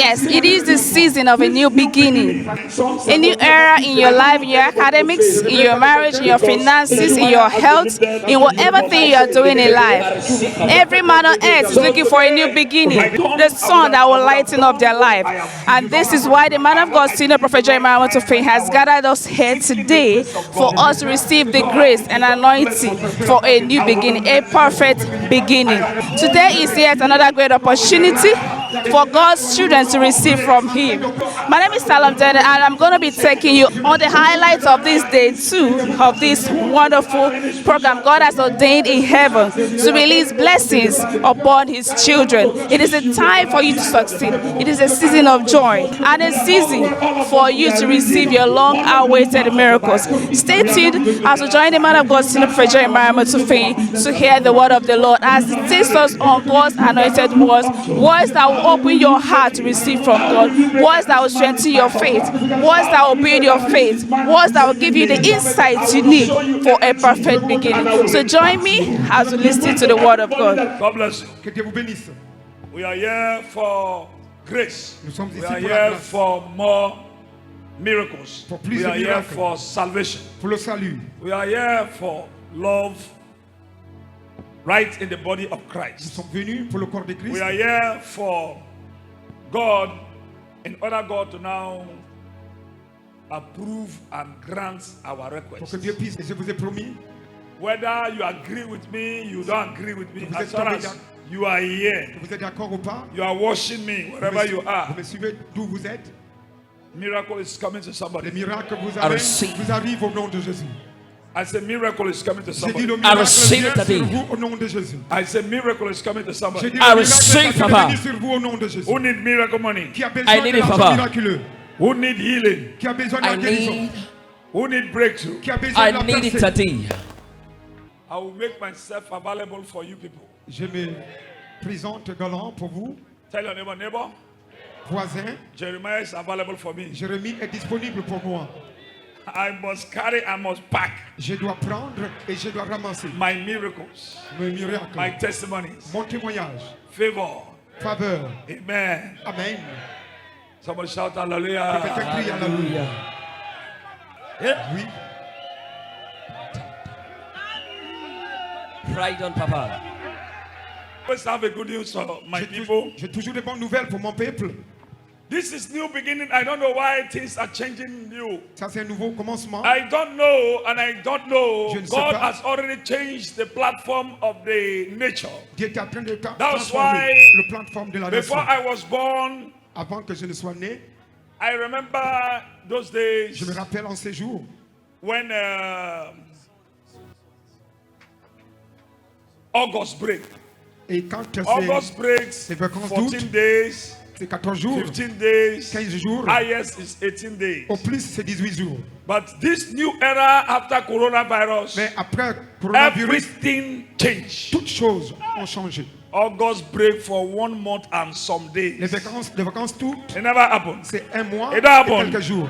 Yes, it is the season of a new beginning. A new era in your life, in your academics, in your marriage, in your finances, in your health, in whatever thing you are doing in life. Every man on earth is looking for a new beginning, the sun that will lighten up their life. And this is why the man of God, Senior Prophet Jeremiah Motofin, has gathered us here today for us to receive the grace and anointing for a new beginning, a perfect beginning. Today is yet another great opportunity for God's children to receive from Him. My name is Salam Dene, and I'm going to be taking you on the highlights of this day 2 of this wonderful program God has ordained in heaven to release blessings upon His children. It is a time for you to succeed. It is a season of joy and a season for you to receive your long-awaited miracles. Stay tuned as we join the man of God, Senior Prophet Jeremiah Motofin, to hear the word of the Lord as He takes us on God's anointed words, words that will open your heart to receive from God, words that will strengthen your faith, words that will build your faith, words that will give you the insights you need for a perfect beginning. So join me as we listen to the word of God. God bless you. Que Dieu vous bénisse. We are here for grace. Nous sommes We ici are pour la here grâce, for more miracles. Pour plus We de are here miracles. for salvation. pour le salut. We are here for love right in the body of Nous Christ. sommes venus pour le corps de Christ. We are here for God, in order God to now approve and grant our Pour que request. Dieu puisse, et je vous ai promis, Whether you agree with me, you don't agree with me, Vous as êtes far tombé as d'ac- you are here, que vous êtes d'accord ou pas. you are watching me Vous wherever me you su- are. Vous me suivez d'où vous êtes. Miracle is coming to Les somebody. miracles vous receive. arrivent au nom de Jésus. I say miracle is coming to J'ai dit somebody. le miracle receive vient it sur today. vous au nom de Jésus. I say miracle is coming to J'ai somebody. dit I le receive, miracle va Papa. venir sur vous au nom de Jésus. Who need miracle money? Qui a I besoin need de it, l'argent Papa. miraculeux. Who need healing? Qui a besoin de la I guérison. need, Who need breakthrough? Qui a besoin I de la need it percée. today. I will make myself available for you people. Je me présente galant pour vous, Tell your neighbor, voisins. Jeremiah is available for me. Jérémie est disponible pour moi. I must carry, I must pack Je dois prendre et je dois ramasser my miracles, mes miracles, my testimonies, mon témoignage, favor. faveur. Amen. Amen. Somebody shout Quelqu'un hallelujah. crie Alléluia. Oui. Right on, Papa. Let's have a good news for my J'ai people. j'ai toujours des bonnes nouvelles pour mon peuple. This is new beginning. I don't know why things are changing new. Ça, c'est un nouveau commencement. I don't know, and I don't know. Je ne sais God pas. has already changed the platform of the nature. Dieu est en train de That's transformer why le plateforme de la nation. Before I was born, Avant que je ne sois né, I remember those days je me rappelle en ces jours when August break. et quand August breaks les vacances 14 d'août. days, c'est 14 jours, 15 days, 15 jours, highest is 18 days. au plus c'est 18 jours. But this new era after coronavirus, Mais après coronavirus, everything changed. toutes choses ont changé. August break for 1 month and some days. Les vacances toutes, It never happened. c'est un mois Et et d'abord. quelques jours.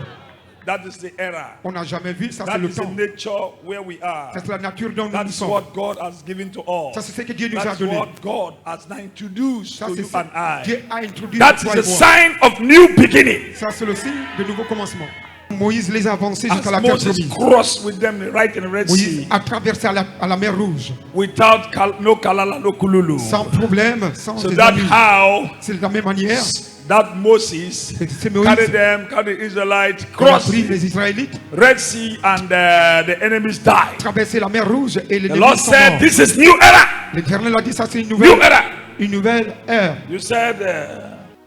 That is the era. On n'a jamais vu, ça c'est That le is the temps. nature where we are. Ça c'est la nature dont nous That's sommes. what God has given to us. Ça c'est ce que Dieu nous a That's donné. what God has now introduced Ça to c'est you ça. and I. Dieu a introduit That toi is et a moi. sign of new beginning. Ça c'est le signe de nouveau commencement. Moïse les a avancés As jusqu'à la terre Moses promise. crossed with them right in the Red Moïse Sea, a traversé à la mer Rouge without no kalala, no kululu. sans problème, sans So des that's amis. how C'est de la même manière. that Moses C'est Moïse carried them, carried the Israelites, qui a crossed pris the les Israélites, Red Sea, and the enemies died. traversé la mer Rouge et les The ennemis Lord sont said, morts. "This is new era, L'Éternel a dit ça c'est new era." une nouvelle ère. You said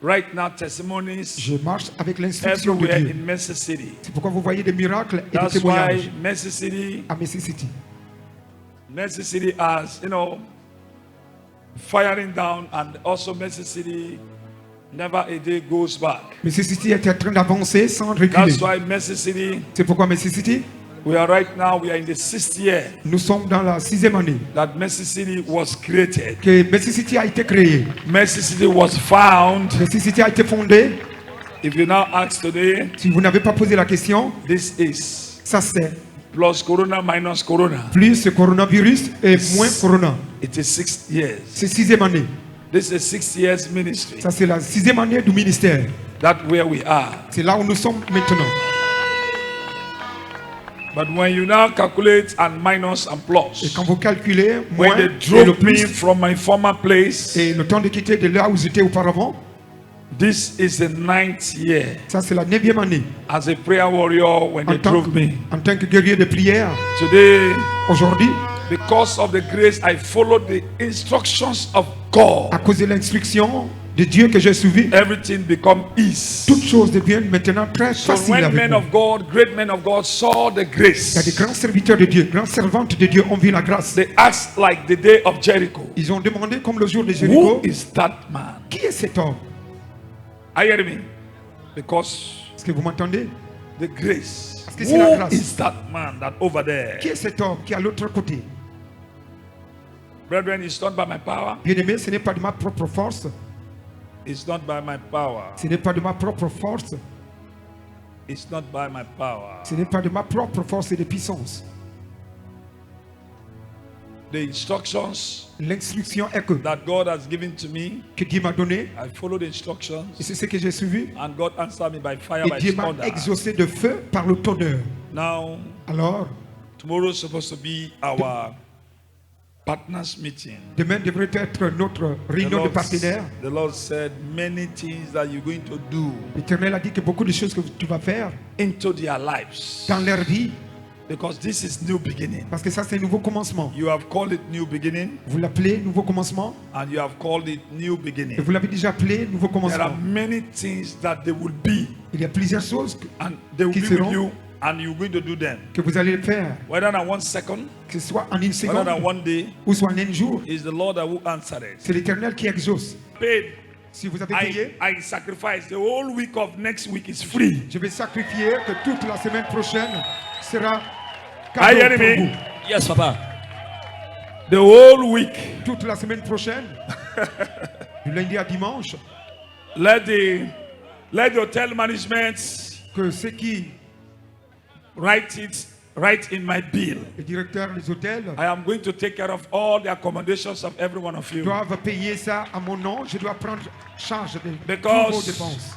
right now testimonies Je marche avec l'instruction de everywhere Dieu. in Mercy City. C'est pourquoi vous voyez des miracles et des That's why témoignages Mercy City, à Mercy City. as firing down, and also Mercy City never a day goes back. Mercy City est en train d'avancer sans reculer. That's why Mercy City, C'est pourquoi Mercy City, we are right now, we are in the 6th year nous sommes dans la 6e année that Mercy City was created. que Mercy City a été créée. Mercy City was found. Mercy City a été fondée. If you now ask today, Si vous n'avez pas posé la question, this is ça c'est plus Corona minus Corona. plus coronavirus et moins corona. It is 6 years. C'est 6e année. This is 6 years ministry. Ça, c'est la 6e année du ministère. That's where we are. C'est là où nous sommes maintenant. But when you now calculate and minus and Et plus, quand vous calculez, when moins they et le drove me plus, from my former place, et le temps de quitter de là où j'étais auparavant, this is the 9th year ça, c'est la 9e année. as a prayer warrior when they drove me. En tant que guerrier de prière, Today, aujourd'hui, because of the grace, I followed the instructions of God. à cause de l'instruction de Dieu que j'ai suivi, Everything become ease. toutes choses deviennent maintenant très So faciles when avec men moi. of God, great men of God saw the Il y a des grace, grands serviteurs de Dieu, grandes servantes de Dieu ont vu la grâce. they asked like the day of Jericho, Ils ont demandé, comme le jour de who Jéricho, is that man? qui est cet homme? Are you hearing me? Because Est-ce que vous m'entendez? the grace. Parce que c'est la Who grâce. is that man that over there? Qui est cet homme qui est à l'autre côté? Brethren, it's not by my power. Bien-aimé, ce n'est pas de ma propre force. It's not by my power. Ce n'est pas de ma propre force. It's not by my power. Ce n'est pas de ma propre force et de puissance. The instructions L'instruction est that God has given to me, que Dieu m'a donnée, I followed the instructions, et c'est ce que j'ai suivi. and God answered me by fire, Et by Dieu m'a thunder. exaucé de feu par le tonnerre. Now, Alors, tomorrow is supposed to be our partners meeting. demain devrait être notre réunion de partenaires. The Lord said many things that you're going to do L'Éternel a dit que beaucoup de choses que tu vas faire into their lives, dans leur vie, because this is new beginning. parce que ça c'est un nouveau commencement. You have called it new beginning, Vous l'appelez nouveau commencement, and you have called it new et beginning. vous l'avez déjà appelé nouveau There are commencement. many things that they will be, Il y a plusieurs choses and they will Qui be seront? with you, and you're going to do them. que vous allez faire, Whether in 1 second, que ce soit en une whether seconde in 1 day, ou soit en un jour. is the Lord that will answer it. C'est l'Éternel qui exauce. Paid. Si vous avez payé, I sacrifice the whole week of next week is free. je vais sacrifier que toute la semaine prochaine sera Are you cadeau hearing pour me? vous. Yes, Papa. The whole week. Toute la semaine prochaine, du lundi à dimanche, Let the hotel management que ceux qui, write it right in my bill. les directeurs des hôtels, I am going to take care of all the accommodations of every one of you. doivent payer ça à mon nom. Je dois prendre charge de Because- toutes vos dépenses.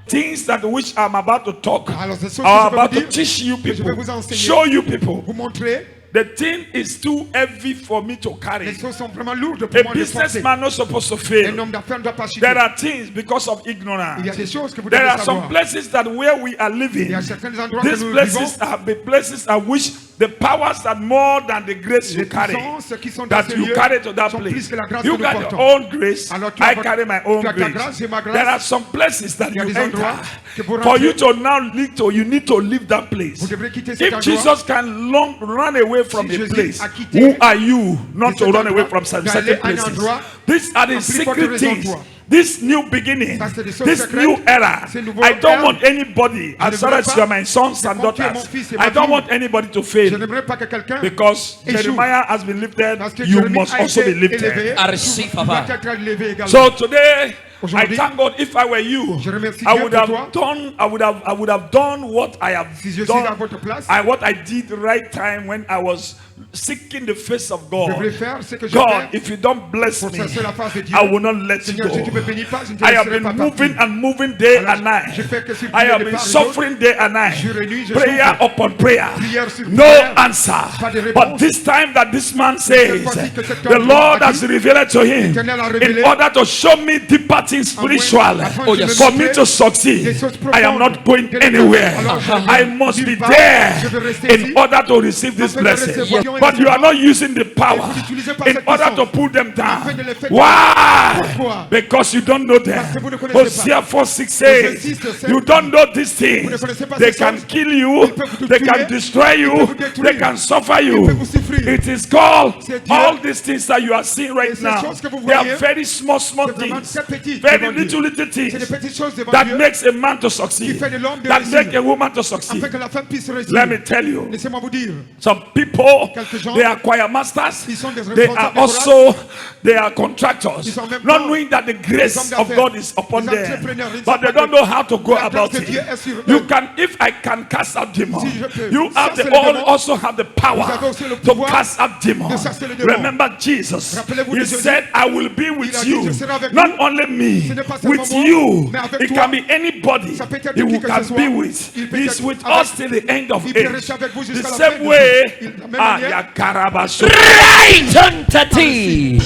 Things that which I'm about to talk, Alors, ces choses I'm que je vais about vous to dire, teach you que je vais people, vous enseigner, show you people. vous montrer, The thing is too heavy for me to carry. les choses sont vraiment lourdes pour A moi de porter. businessman not supposed to Un fail. homme d'affaires ne doit pas chuter. There are things because of Il y a ignorance. des choses que vous There devez are some savoir. places that where we are Il living, y a certains endroits que these nous places vivons, are the places at which the powers that more than the grace you les carry, puissances qui sont dans that ces you lieux carry to that sont plus place. que la grâce You que nous got your portons. own grace. Alors, tu as I votre- carry my own tu as ta grace. grâce, j'ai ma grâce. There are some places that Il y a you des endroits que pour enter. For you rentrer, to now you need to leave that place. vous devrez quitter cet If endroit. Jesus can run away from Si a Jésus place, a quitté who are you not de to cet run away endroit, from some d'aller certain à un places? endroit, These are the à plus forte secret raison, things. toi. This new beginning, Ça, c'est des choses this secrètes. new era. C'est nouveau I don't ère. want anybody, Je as ne far voudrais as pas you are my sons and que mon daughters, fils et ma I don't fille, want anybody to Je fail. n'aimerais pas que quelqu'un Because échoue. Jeremiah has been lifted, Parce que you Jérémie must a also be été lifted. élevé, I receive, tu dois Papa. être élevé également. So today, I Aujourd'hui, thank God. If I were you, je remercie I Dieu would pour have toi. done. I would have done what I have Si je suis à done. votre place, What I did right time when I was seeking the face of je God. devrais faire ce que je God, fais if you don't bless pour me, chercher la face de Dieu. I will not let you Seigneur, si tu me go. bénis pas, je ne te I have laisserai been pas moving partir. and moving day Alors, and night. je fais que circuler I have de been part et d'autre. suffering day and night. Jour et nuit, je Prayer souffre. upon prayer. Prière sur No prière. answer. Pas de réponse. But this time that this man says, fois-ci que cet the homme Lord a has dit, revealed to him l'Éternel a in révélé, order to show me deeper things spiritual. afin Oh, de yes. For me me montrer to succeed, des choses I am profondes not going de l'éternel. anywhere. Alors, je I ne must vis be pas, there je veux rester in ici, order to receive this afin de blessing. recevoir But you are not using the power vous n'utilisez pas in cette order to puissance. pull them down. Afin de les faire Why? Pourquoi? Because you don't know them. Parce que vous ne connaissez Hosea pas. 4:6 Hosea says, 6, you don't know these Vous ne things. connaissez pas They ces can choses. kill you, Ils peuvent vous they tuer. can destroy Ils you, peuvent vous détruire. they can suffer Ils you. peuvent vous souffrir. It is called C'est Dieu. all these things that you are seeing Et right ces now. choses que vous They are voyez, very small c'est vraiment things. très petit. Very devant Dieu. little things C'est des petites choses devant that Dieu makes a man to qui succeed, fait de l'homme de that make réussir, a woman to succeed. afin que la femme puisse réussir. Let me tell you, Laissez-moi vous dire, some people, quelques gens, they are choir masters, ils sont des they are responsables de also, they are contractors, Ils sont en même not temps knowing that the des grace hommes of d'affaires, God is upon des them, entrepreneurs, ils ne but savent they pas don't know how to go la grâce about de Dieu est it. sur eux. You can, if I can cast out demons, Si je peux you have chasser the les démons, also have the power vous avez aussi le to pouvoir cast out demons. de chasser les démons. Remember Jesus, Rappelez-vous he de Jésus. said, I will be Il with a dit, you, je serai avec not vous. only me, Ce n'est pas seulement with moi, you. mais avec It toi. can be anybody Ça peut être he qui will que can ce soit. be with. Il peut He's être with avec- us till the end of Il peut age. rester avec vous The jusqu'à la fin same de way, vie. De la même manière, Yakarabaso. Right on, Tati.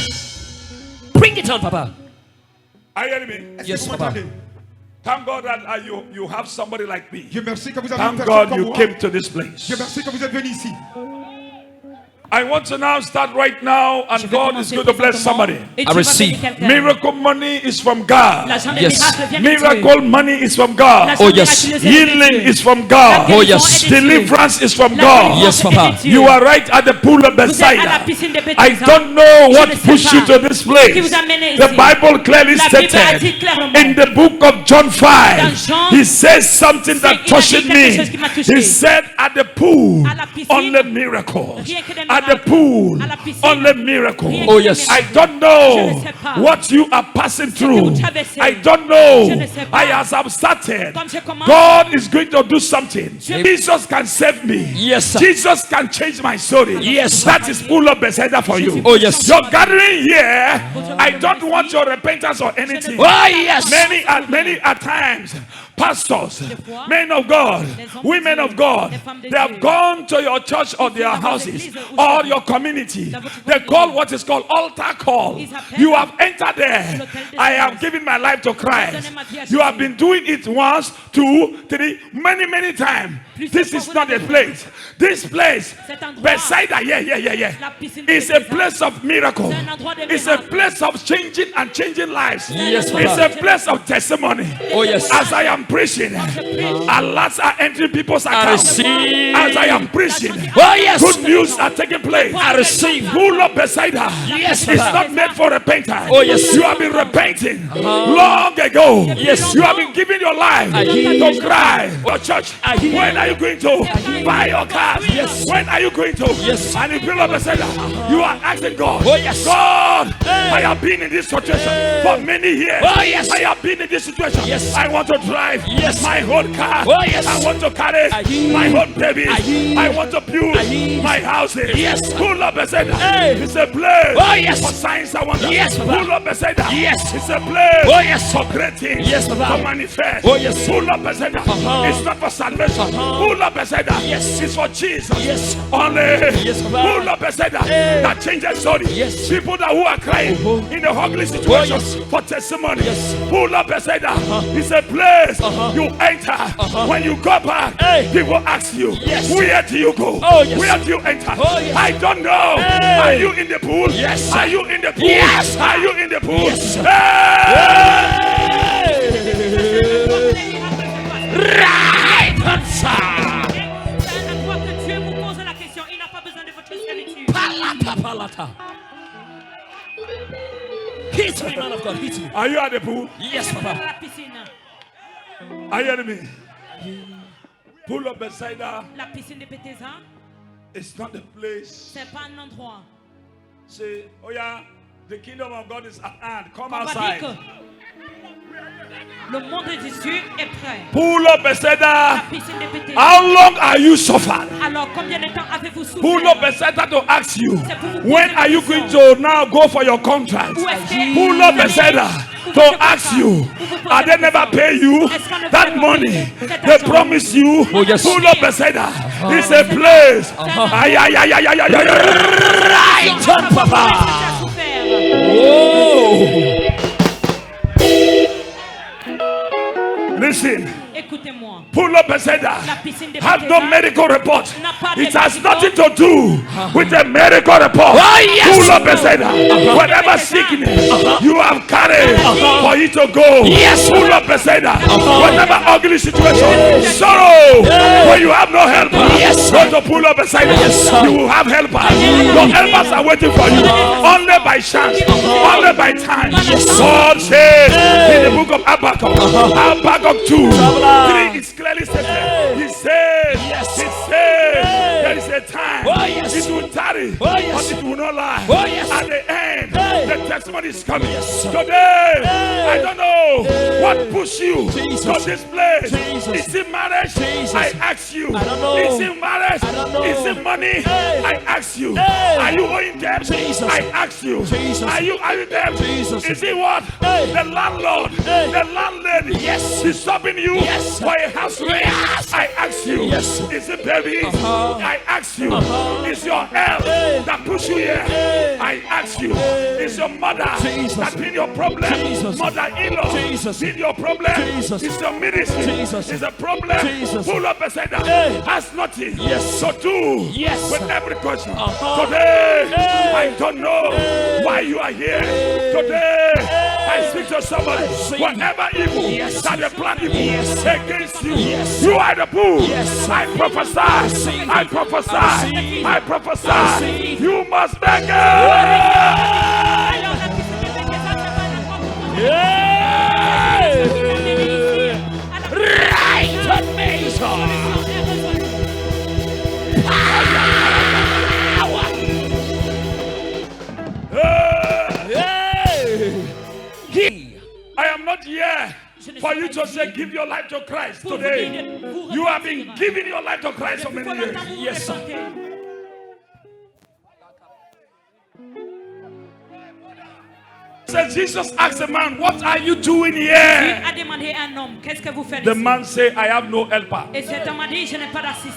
Bring it on, Papa. Are you hearing me? Yes, vous Papa. m'entendez? Thank God that you have somebody like me. Dieu merci que vous avez une Thank personne God comme you moi. came to this place. Dieu merci que vous êtes venu ici. I want to now start right now, and Je vais God is commencer going to bless présentement, somebody. et I tu vas receive. bénir quelqu'un. Miracle money is from God. L'argent des Yes. miracles vient de Dieu. Miracle money is from God. L'argent Oh, yes. miraculeux vient de Healing Dieu. is from La God. Oh, guérison yes. est de Dieu. Deliverance is from La God. délivrance Yes, est Papa. de Dieu. You are right at the pool of Vous êtes à la Bethsaida. piscine de I Bethesda. don't know what Je ne sais pushed you pas to this qui place. vous a mené The ici. Bible clearly La Bible a stated dit clairement. in the book of John 5. Dans Jean, He says something that il a dit touched quelque chose qui me. m'a touché. He said at the pool, À la piscine, only miracles. rien que des At the miracles. pool, À la piscine, only miracles. rien Oh, que des yes. I miracles. don't know Je ne sais pas. what you are passing through. vous traversez. I don't know. Je ne sais pas. I as I've started, Comme je commence, God is going to do something. Je- Jesus can save me. Yes, sir. Jesus can change my story. Yes, sir. That is full of Bethesda for you. Oh, yes. Your gathering here, I don't want your repentance or anything. Oh, yes. Many at times, pastors, men of God, women of God, they have gone to your church or their houses or your community. They call what is called altar call. You have entered there. I have given my life to Christ. You have been doing it once, 2, 3, many times. This is not a place. This place, Bethsaida, it's a place of miracle. It's a place of changing and changing lives. Yes, It's Papa. a place of testimony. Oh, yes. As I am preaching, alerts are entering people's I accounts. receive. As I am preaching, Oh, yes. good news are taking place. I receive. Full of Bethsaida. Yes, It's Papa. not made for repentance. Oh, yes. You have been repenting long ago. Yes. You have been giving your life I hear. to cry. Your church. I hear. When are you going to buy your car? Yes. When are you going to? Yes. And in Full of Bethsaida, you are asking God. Oh, yes. God, Hey. I have been in this situation for many years. Oh, yes. I have been in this situation. Yes. I want to drive Yes. my whole car. Oh, yes. I want to carry I hear. my whole baby. I hear. I want to build I hear. my houses. Yes. Full of Bethsaida. Hey. It's a place Oh, yes. for signs and wonders. Yes, Papa. Full of Bethsaida. Yes. It's a place Oh, yes. for great things. Yes, Papa. To manifest. Oh, yes. Full of Bethsaida. It's not for salvation. Full of Bethsaida. Yes. It's for Jesus. Yes. Only. Yes, Papa. Full of Bethsaida. Hey. That changes story. Yes. People that who are crying in a ugly situation yes. for testimony. Yes. Full of Bethsaida. It's a place you enter. When you go back, Hey. people ask you, Yes. where do you go? Oh, yes. Where do you enter? Oh, yes. I don't know. Hey. Are you in the pool? Yes. Are you in the pool? Yes. Are you in the pool? Yes. Right answer. C'est à toi que Dieu vous pose la question. Il n'a pas besoin de votre servitude. Palata, palata. Hit me, man of God, hit me. Are you at the pool? Yes, À Papa. la piscine. Are you hearing me? Pool of Bethsaida La piscine de Bethesda, is not the place. c'est pas un endroit. Say, oh yeah, the kingdom of God is at hand. Come On va dire outside. que le monde de Dieu est prêt. Pool of Bethsaida. La piscine de Bethesda. How long are you suffered? Alors, combien de temps avez-vous Pool of souffert? Bethsaida to ask you, C'est pour vous when poser are la you question. going to now go for your contract? Où est-ce que Pool vous of allez- Bethsaida vous to faites ask quoi? you, Vous vous posez are they la never question. pay you Est-ce qu'on ne that vous a pas money? payé cet They argent? promise you. Oh, yes. Pool of Bethsaida is a place. Ay, ay, ay, ay, ay, ay, ay, ay. Right on, Papa. Tu as souffert. Oh. Listen, Écoutez-moi. Pool of Bethsaida La piscine de have no Bethesda medical report. n'a pas de It has médicaments. nothing to do with a medical report. Oh, yes. Pool of Bethsaida, whatever sickness you have carried for you to go. Yes. Pool of Bethsaida, whatever ugly situation, sorrow, when you have no no helper. Yes, Go to pull up beside you. Yes, sir. You will have helpers. Your helpers are waiting for you. Only by chance, only by time. God says in the book of Habakkuk, Habakkuk 2, 3 is clearly stated. He says, there is a time. It will tarry, but it will not lie. At the end, the testimony is coming. Today, I don't know what pushed you to this place. Is it marriage? I ask you. Is it marriage? Is it money? I ask you. Are you owing debt? I ask you. Are you debt? Is it what? The landlord, the landlady is stopping you for a house rent. I ask you. Is it baby? I ask you. Is your health that push you here? I ask you. Is your mother that been your problem? Mother-in-law been your problem? Is your ministry? Is a problem? Pull up beside that. Has nothing to do with every question. Today, I don't know why you are here. Today, I speak to somebody. Whatever evil that they plan evil against you, you are the bull. I prophesy. I prophesy. I prophesy. You must beg it. I am not here for you to say give your life to Christ today. You have been giving your life to Christ for many years. Yes, sir. So Jesus asked the man, what are you doing here? The man said, I have no helper.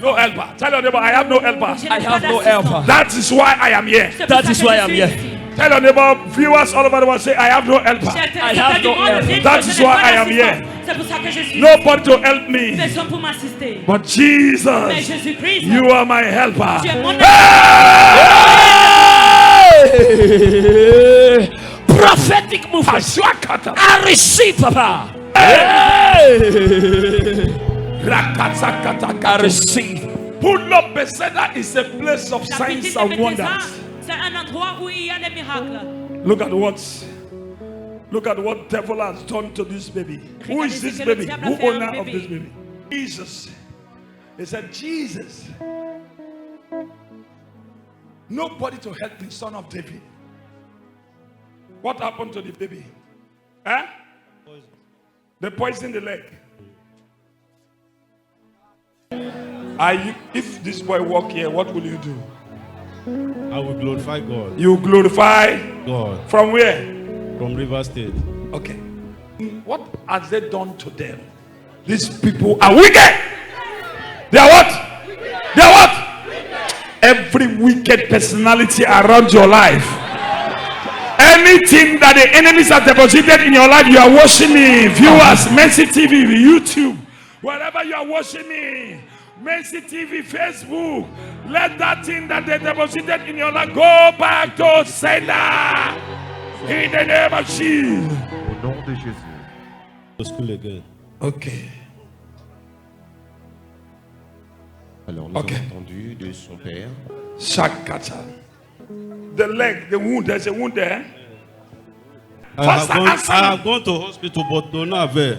No helper. Tell your neighbor, I have no helper. I have no helper. That is why I am here. That is why I'm here. Tell your neighbor, viewers all over the world, say, I have no helper. I have no helper. That is why I am here. Nobody to help me. But Jesus, you are my helper. Hey! Prophetic movement. I receive, Papa. Hey! I receive. Pull up Bethesda is a place of signs and wonders. Look at what devil has done to this baby. Who is this baby? Who owner of this baby? Jesus. He said, Jesus, nobody to help the son of David. What happened to the baby? Huh? They poisoned the leg. If this boy walk here, what will you do? I will glorify God. You glorify God. From where? From River State. Okay. What has they done to them? These people are wicked. They are what? They are what? Every wicked personality around your life. Anything that the enemies have deposited in your life, you are watching me. Viewers, Mercy TV, YouTube, wherever you are watching me, Mercy TV, Facebook, let that thing that they deposited in your life go back to sender. In the name of Jesus. Au nom de Jésus. To school again. Okay. Alors nous avons entendu de son père. Shakata. The leg, the wound, there's a wound there. I have gone to hospital, but do not avail.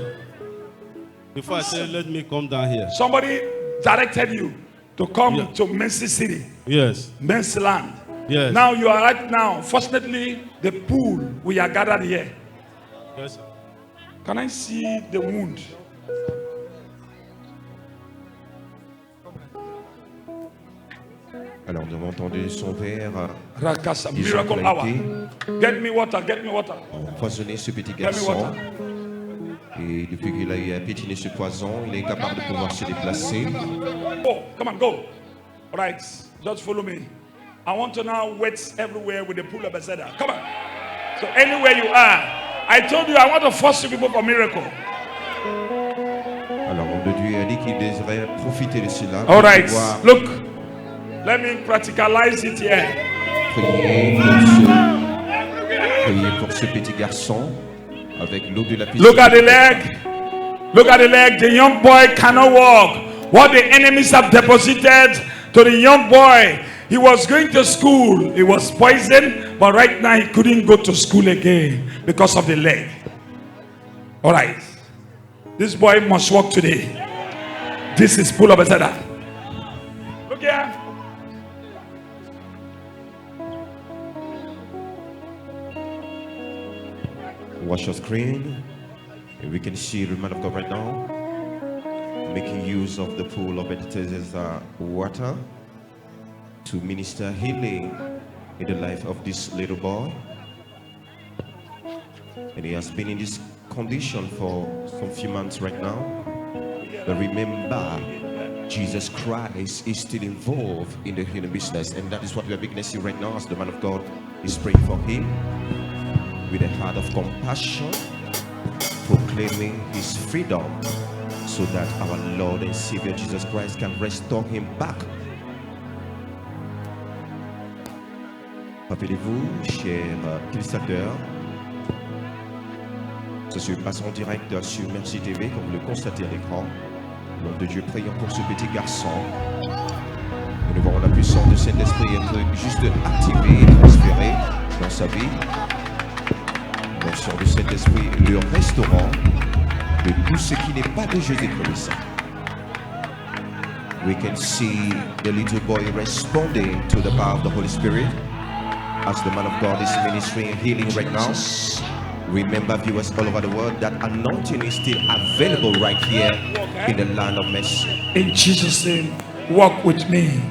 Before I said, let me come down here. Somebody directed you to come to Mercy City. Yes. Mercy Land. Yes. Now you are right now. Fortunately, the pool we are gathered here. Yes, sir. Can I see the wound? Alors nous avons entendu son père Rakasa, miracle hour. Get me water, get me water. empoisonner ce petit garçon. Et depuis qu'il a eu à piétiner ce poison, il est capable de pouvoir se déplacer. Oh, come on, go. All right, just follow me. I want to now wait everywhere with the pool of Bethesda. Come on. So anywhere you are, I told you I want to force you people for miracle. Alors l'homme de Dieu a dit qu'il désirait profiter de cela All pour right, pouvoir look. Let me practicalize it here. prier pour ce petit garçon avec l'eau de la piscine. Look at the leg. Look at the leg. The young boy cannot walk. What the enemies have deposited to the young boy. He was going to school. It was poison, but right now he couldn't go to school again because of the leg. All right. This boy must walk today. This is full of Bethesda. Look here. Watch your screen. And we can see the man of God right now making use of the pool of Bethesda water to minister healing in the life of this little boy. And he has been in this condition for some few months right now. But remember, Jesus Christ is still involved in the healing business, and that is what we are witnessing right now as the man of God is praying for him with a heart of compassion, proclaiming his freedom so that our Lord and Savior Jesus Christ can restore him back. Rappelez-vous, chers téléspectateurs, ça se passe en direct sur Merci TV, comme vous le constatez à l'écran. Nom de Dieu, prions pour ce petit garçon. Et nous voyons la puissance de Saint-Esprit être juste activée et transférée dans sa vie. L'onction de Saint-Esprit le restaurant de tout ce qui n'est pas de Jésus-Christ. We can see the little boy responding to the power of the Holy Spirit as the man of God is ministering and healing right now. Remember, viewers all over the world, that anointing is still available right here in the land of mercy. In Jesus' name, walk with me.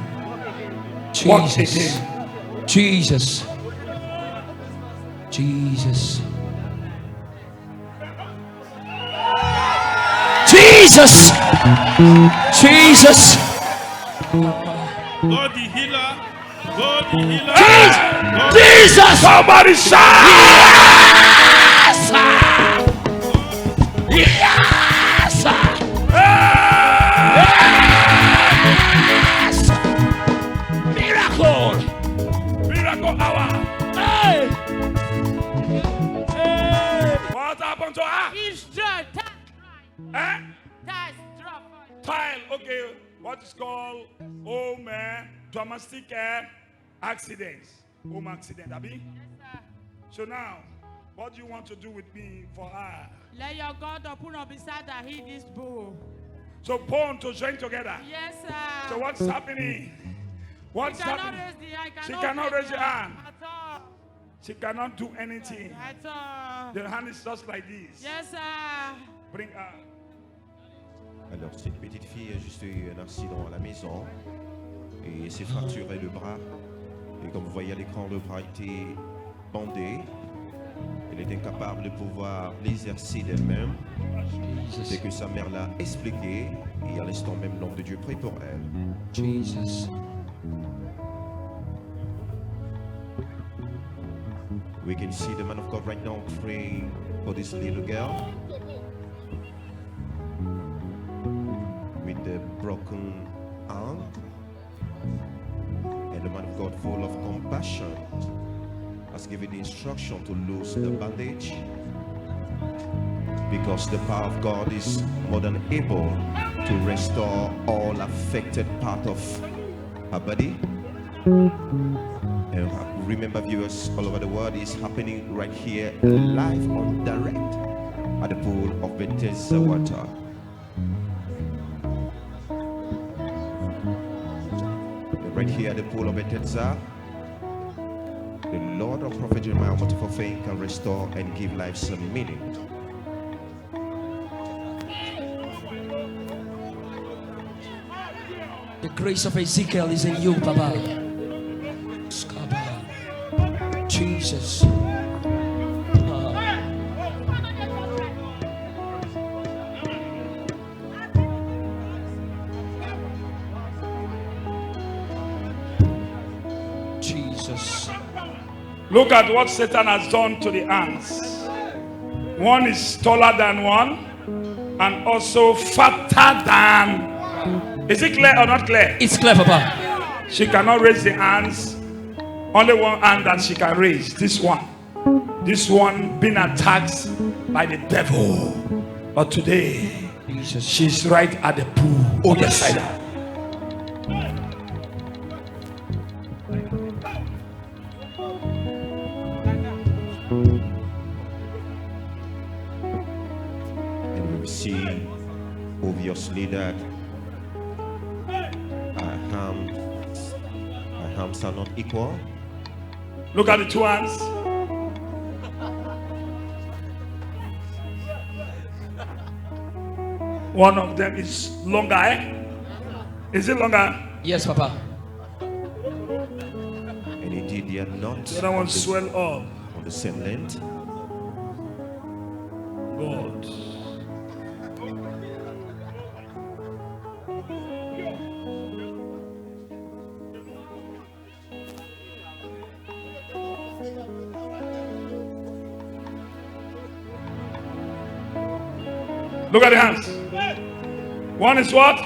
Walk again. Jesus. Jesus. Jesus. Jesus. God the healer. God the healer. God Jesus. Somebody shout! Yes. Miracle. Miracle hour. Hey. What happened to her? He's dry. Eh? That's drop. Tile. Okay. What is called home domestic accidents. Home accident, Abi? Yes, sir. So now, what do you want to do with me for her? Let your God put on beside that he this bull. So pawn to join together. Yes, sir. So what's happening? What's She cannot happening? raise the hand. She cannot raise the hand. At all. She cannot do anything. At all. The hand is just like this. Yes, sir. Bring her. Alors, cette petite fille a juste eu un accident à la maison et s'est fracturé le bras. Et comme vous voyez à l'écran, le bras a été bandé. Elle est incapable de pouvoir l'exercer d'elle-même. C'est que sa mère l'a expliqué. Et à l'instant même, l'homme de Dieu prie pour elle. Jesus. We can see the man of God right now praying for this little girl with the broken arm, and the man of God, full of compassion, has given the instruction to loose the bandage, because the power of God is more than able to restore all affected part of her body. And remember, viewers all over the world, is happening right here live on direct at the pool of Bethesda water. And right here at the pool of Bethesda, the Lord of Prophet Jeremiah, wonderful fame, can restore and give life some meaning. The grace of Ezekiel is in you, Baba. Jesus. Jesus. Look at what Satan has done to the ants. One is taller than one and also fatter than. Is it clear or not clear? It's clear, Papa. She cannot raise the hands. Only one hand that she can raise. This one. This one being attacked by the devil. But today, She's right at the pool. Other side. And we see obviously that our hands are not equal. Look at the two hands. One of them is longer, eh? Is it longer? Yes, Papa. And indeed they are not The other one swell up. on the same length. God. Look at the hands. One is what?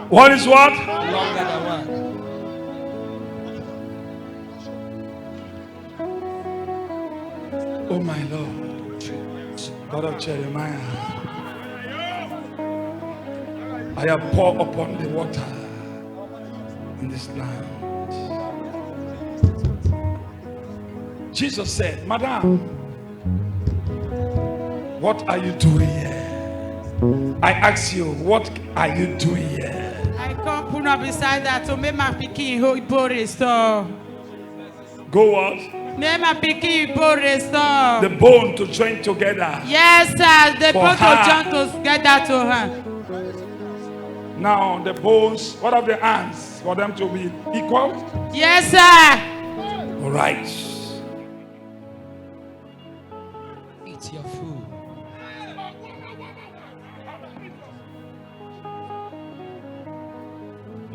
One is what? Longer than one. Oh my Lord. God of Jeremiah. I have poured upon the water in this land. Jesus said, Madam, what are you doing here? I ask you, what are you doing here? I come put up beside that to make my pikin Igbo restore. Go what? Make my pikin Igbo restore. The bone to join together. Yes, sir. They For both her. to join together to her. Now the bones, what of the hands? For them to be equal? Yes, sir. All right. Eat your food.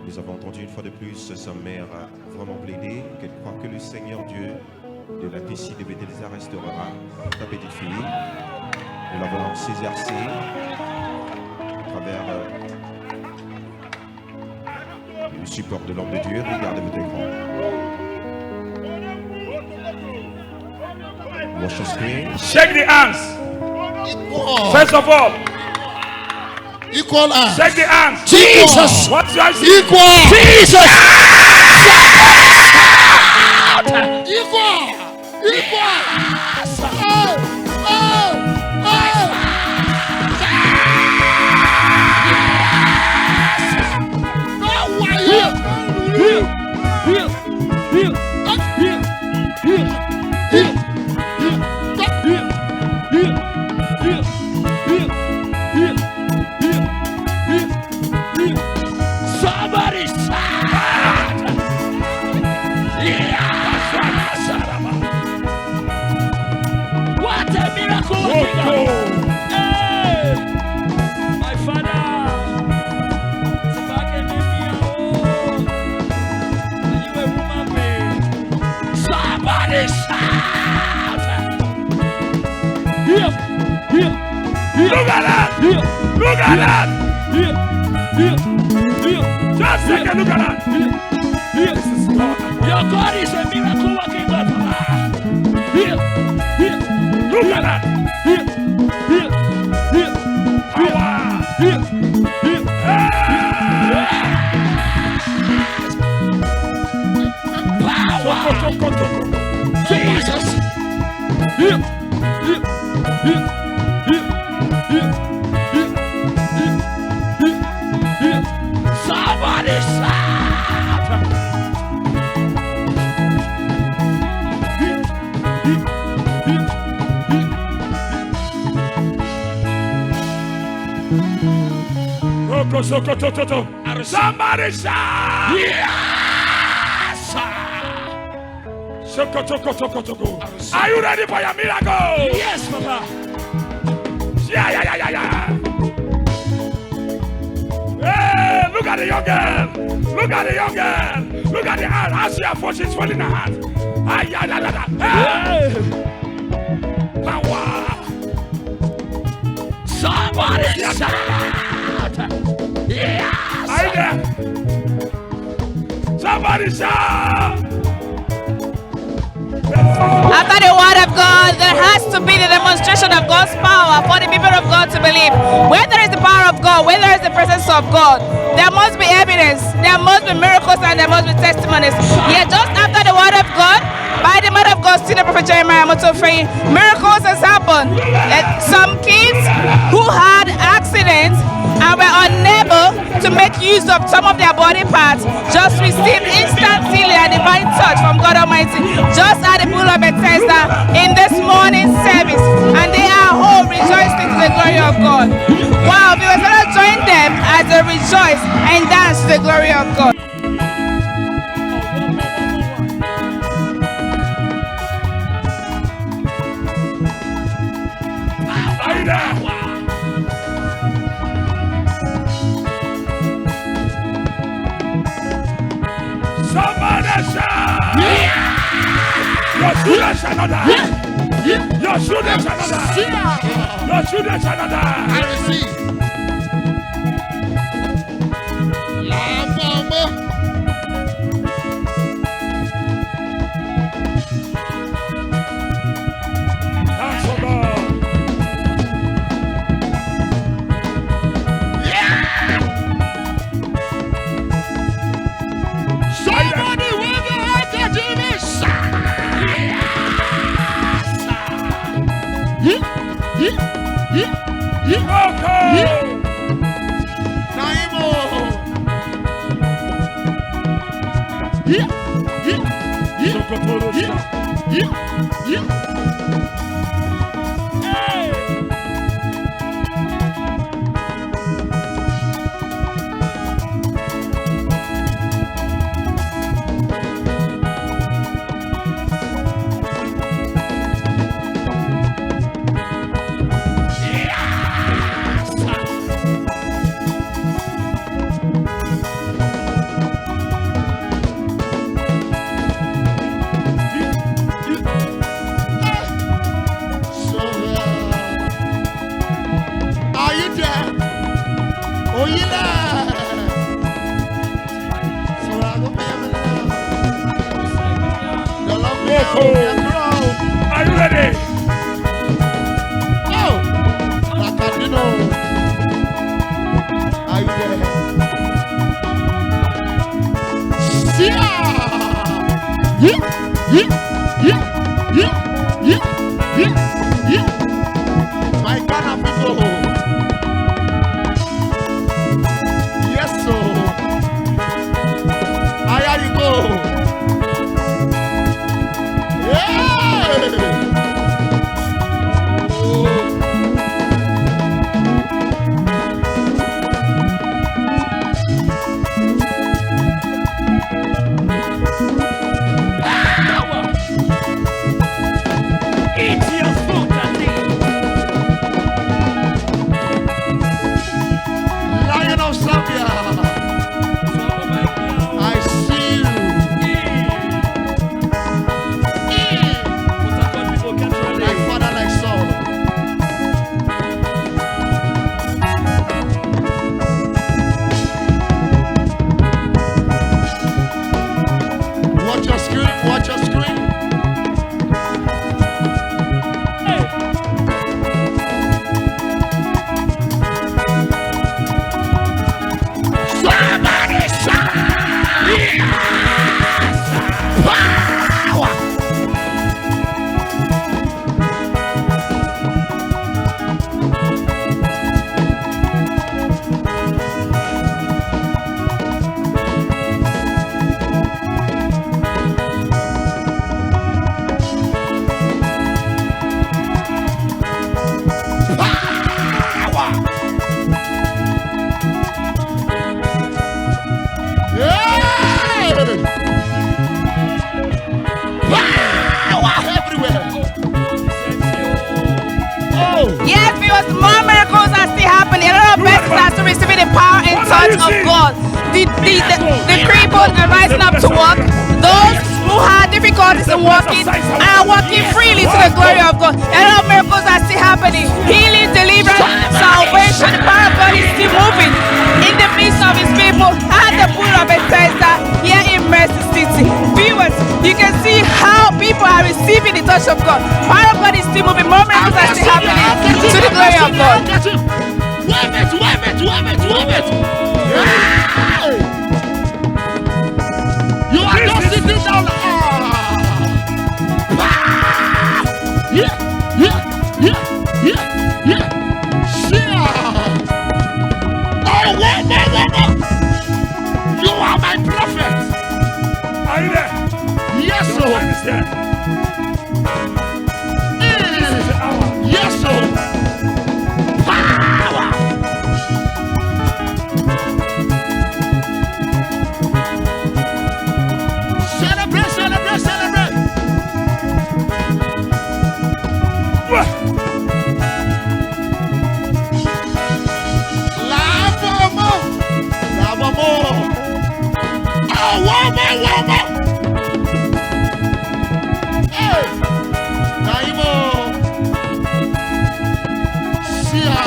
Nous avons entendu une fois de plus sa mère a vraiment plaidé qu'elle croit que le Seigneur Dieu de la Tessie de Bethesda restaurera sa petite fille. Nous l'avons exercé à travers le support de l'homme de Dieu. Regardez votre écran. Watch the screen. Shake the hands. First of all, Equal hands. shake the hands. Jesus! What's your Equal. Jesus! Equal. Equal. Oh, oh, Somebody shout! What a miracle! Hey! My father! You a woman, babe. Somebody shout! Here! Look at that! Look at that! Just a second, look at that! This is God. Your God is a miracle working God. Look at that! Jesus! Somebody shout! Somebody shout! Yes! Are you ready for your miracle? Yes, Papa! Yeah. Hey, look at the young girl. Look at the young girl. Look at the hand. I see her foot. She's swelling her hand. Hey. Power. Somebody shout! Yes! Are you there? Somebody shout. After the water of God, there has to be the demonstration of God's power for the people of God to believe. Where there is the power of God, where there is the presence of God, there must be evidence, there must be miracles, and there must be testimonies. Yet just after the word of God, by the word of God, see the prophet Jeremiah Motofei, miracles has happened. Some kids who had accidents and were unable to make use of some of their body parts just received instant healing and divine touch from God Almighty just at the pool of Bethesda in this morning service, and they are all rejoicing to the glory of God. Wow, we were going to join them as they rejoice and dance to the glory of God. Somebody shout! Your children shall not die. Your children shall not die. Your children shall not die. I receive. Thanks for God. Somebody wave your hand at Jesus. Are you ready? Oh, Nakadino. Are you there? My Ghana people. Yes, so. Here you go. Lion of Zambia, I see you. Like father, like son. Watch your screen, watch your screen. Somebody shout! Power! Yes, because more miracles are still happening. A lot of persons are still receiving the power and touch of God. The crippled are rising up to walk. Those who had difficulties in walking are walking freely to the glory of God. A lot of miracles are still happening. Healing, deliverance, salvation. The power of God is still moving in the midst of His people at the pool of Bethesda here in Mercy City. Viewers, you can see how people are receiving the touch of God. Power glory of God. Wave it. Hey! You are just sitting down. Yeah. Oh, one more. You are my prophet. Are you there? Yes, You sir. understand? This is the hour. Yes, sir. Power. Celebrate. What? Lava more. Oh, one more. Hey, Naimo. Sia.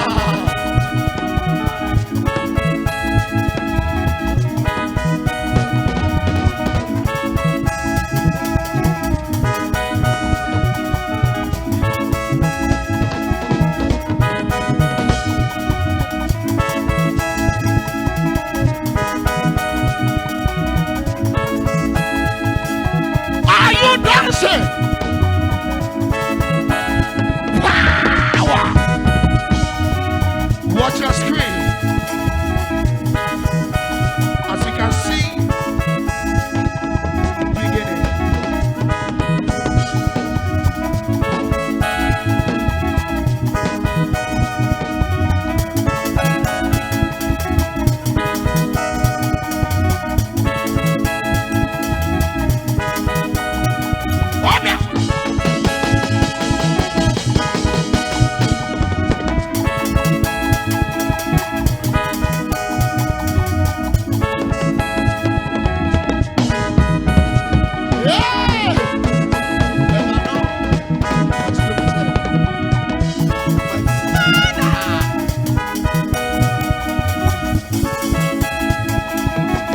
Are you dancing? Power. Watch your screen. As you can see, beginning. Oh, yeah.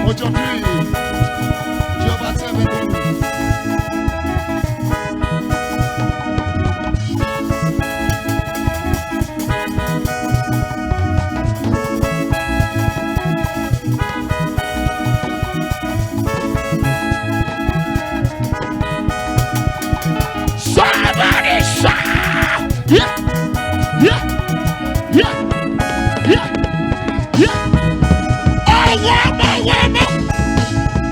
Aujourd'hui, Dieu va te bénir. Somebody shout! Yeah! Oh, one more!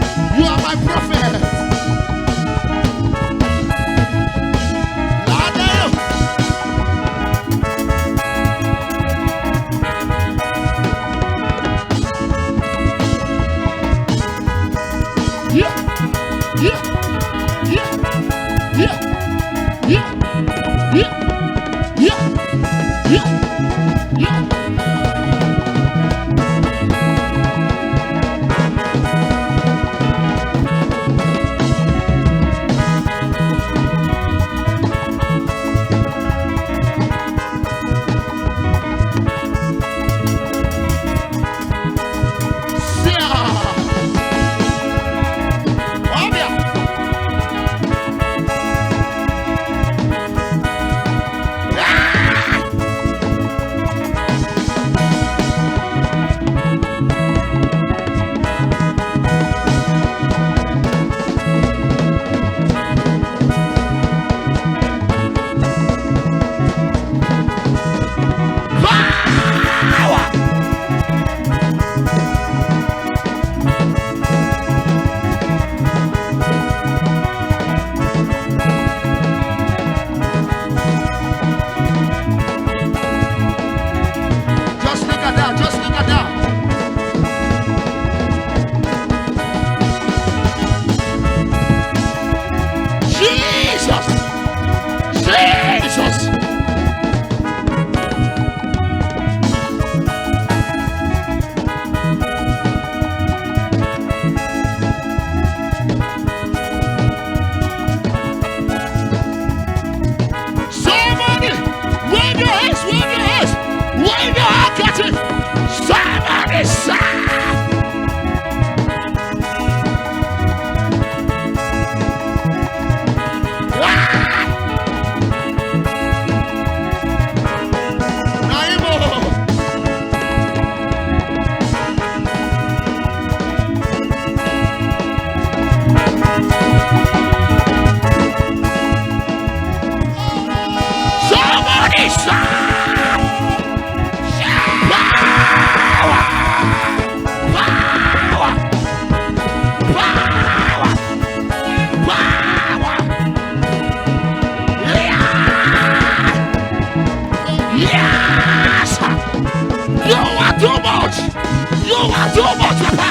too much, Papa.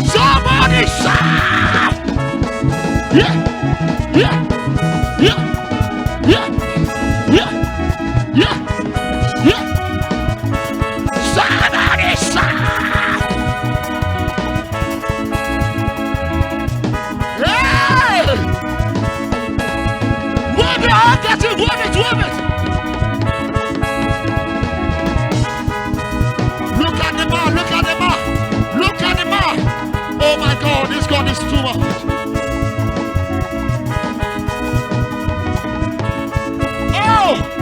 Somebody shout. Yeah, yeah, yeah, yeah, yeah, yeah, yeah. Somebody shout. Hey! Wave it, I'll get it, wave it, wave it. Look at the man, look at the man, look at the man. Oh my God, this God is too much. Oh!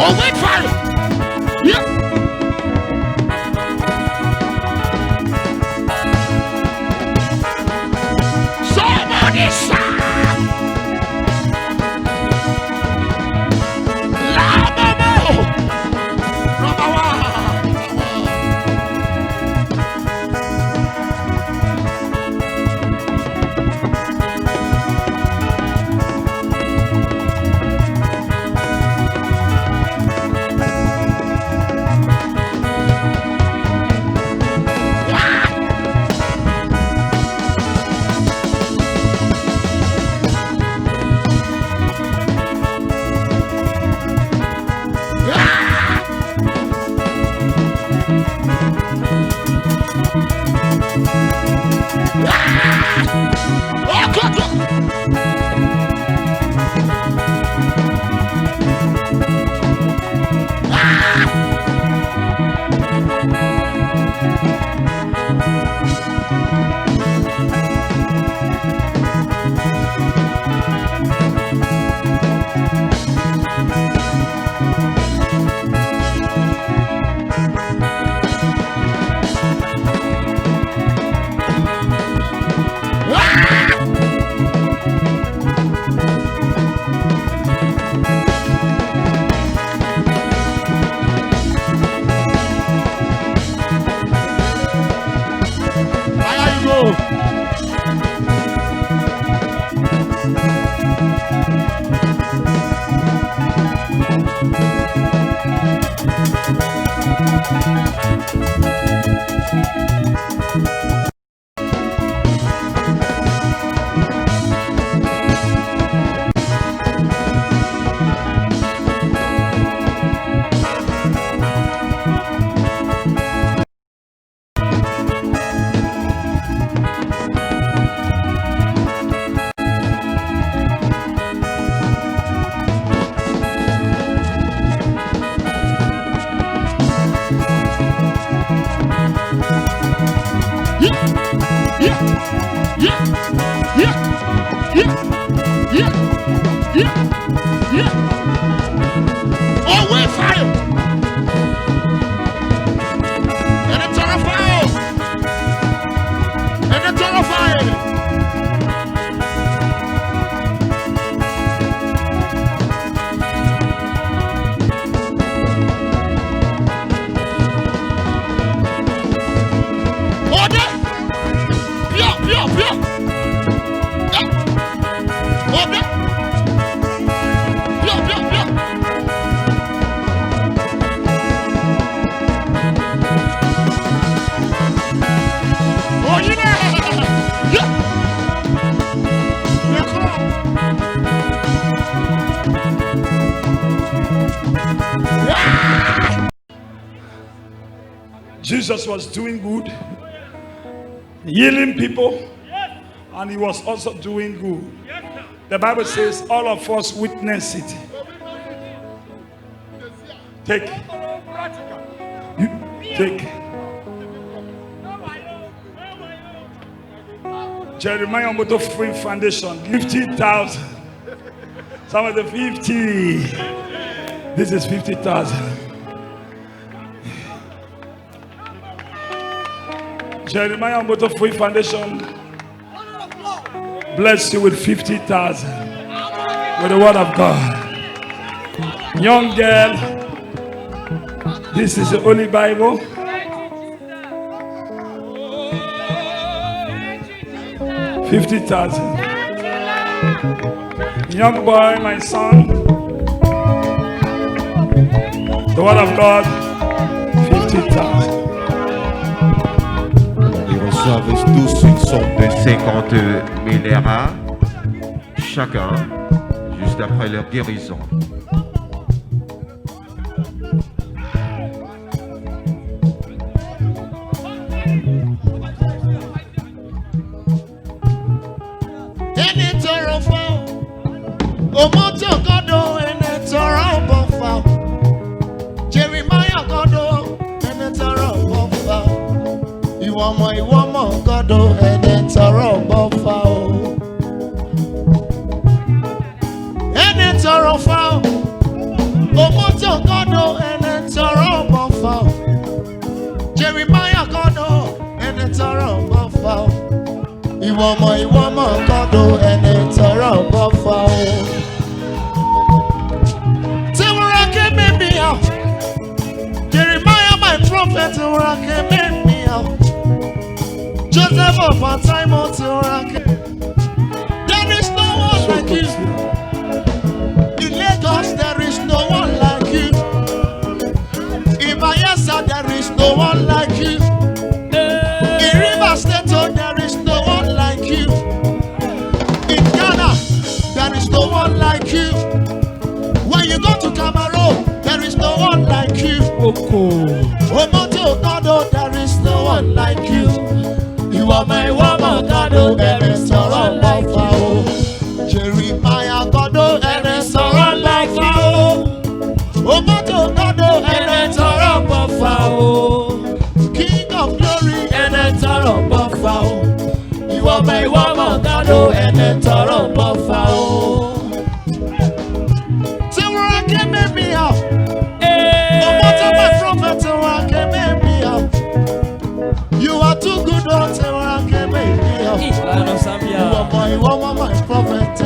Oh, wait for it. Yeah. Somebody shout. Lamamo. Number one. Ah! Jesus was doing good, healing people, and he was also doing good. The Bible says all of us witness it. Take. Take. Jeremiah Moto Free Foundation, 50,000. Some of the 50. This is 50,000. Jeremiah Moto Free Foundation, bless you with 50,000 with the word of God. Young girl, this is the Holy Bible. 50,000. Young boy, my son, the word of God, 50,000. Ils reçoivent tous une somme de 50 000 ERA chacun, juste après leur guérison. Jeremiah Godo, and it's a rumble. You want my woman Godo, and it's a rumble. And it's a rumble. Omoto Godo, and it's a rumble. Jeremiah Godo, and it's a rumble. You want my woman Godo, and it's a rumble. Jeremiah, my prophet, make me out. Joseph of our time, there is no one like you. In Lagos, there is no one like you. In Bayelsa, there is no one like you. In Rivers State, there is no one like you. In Ghana, there is no one like you. When you go to Cameroon, there is no one like you. Omoto Godo, there is no one like you. You are my woman, Godo, there is no one like you. Jeremiah Godo, there is no one like you. Omoto Godo, there is no one like you. King of glory, there is no one like you. You are my woman, Godo, there is no one like you. You are too good, you are my prophet,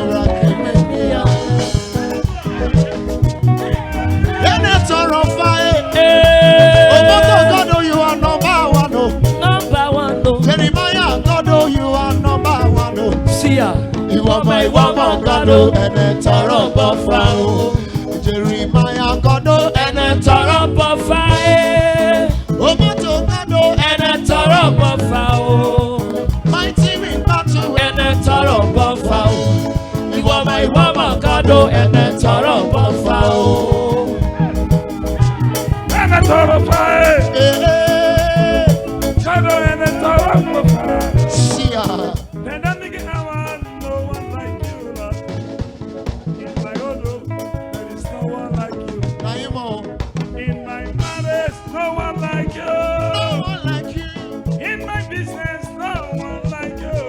and it's all on fire. God, you are number one. Jeremiah, God, you are number one. You are my woman, God, and it's all on fire. Jeremiah, God, and it's all on fire. Omoto Godo, and it's all on fire. Mighty in battle, and it's all on fire. You are my woman, Godo, and it's all on fire. And it's all on fire. Godo, and it's all on fire. See ya. And then they get no one like you, Lord. In my Odo, there is no one like you. In my marriage, no one like you. No one like you. In my business, no one like you.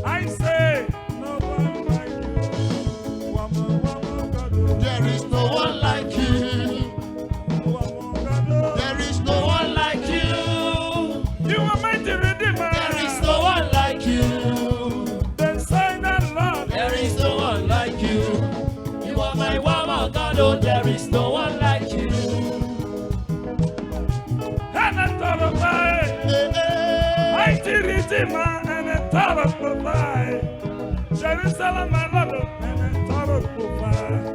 I say, no one like you. Woman, Godo. There is no one like you. Woman, Godo. There is no one like you. You are mighty redeemer. There is no one like you. The silent Lord. There is no one like you. You are my woman, God. Oh, there is no one like you. And a terrified. Mighty redeemer and a terrified. Jerusalem, my Lord, and a terrified.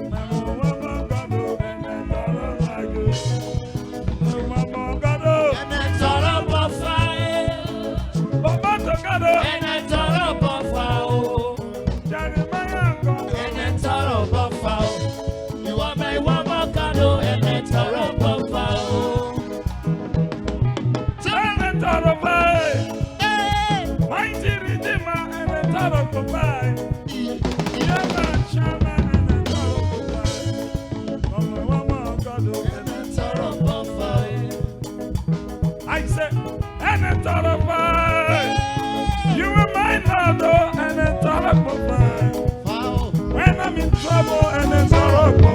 My woman, God, and a terrified. My woman, God, And it's all about fire. Omoto Godo, And it's all about fire. Jeremiah God, And it's all about fire. You are my woman, God. And it's all about fire. a thought of I. Mighty Redeemer and a thought of I. Yama Shama and a thought of I. Mama God and a thought of I. I said, and a thought of I. You are my Lord and a thought of I. When I'm in trouble and a thought of I.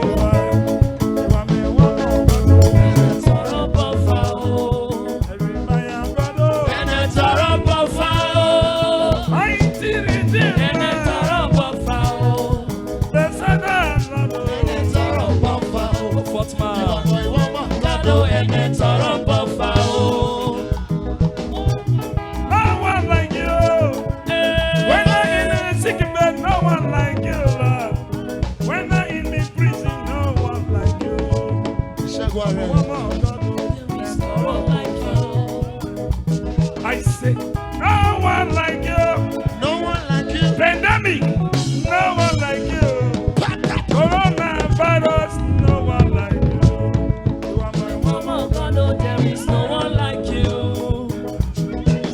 I say, no one like you. No one like you. Pandemic, no one like you. Coronavirus, no one like you. You are my woman, God, oh, there is no one like you.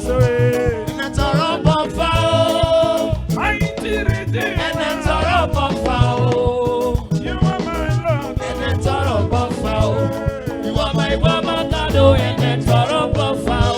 Sorry. And it's a rub of foul. Mighty Redeemer. And it's a rub of foul. You are my Lord. And it's a rub of foul. You are my woman, God, oh, and it's a rub of foul.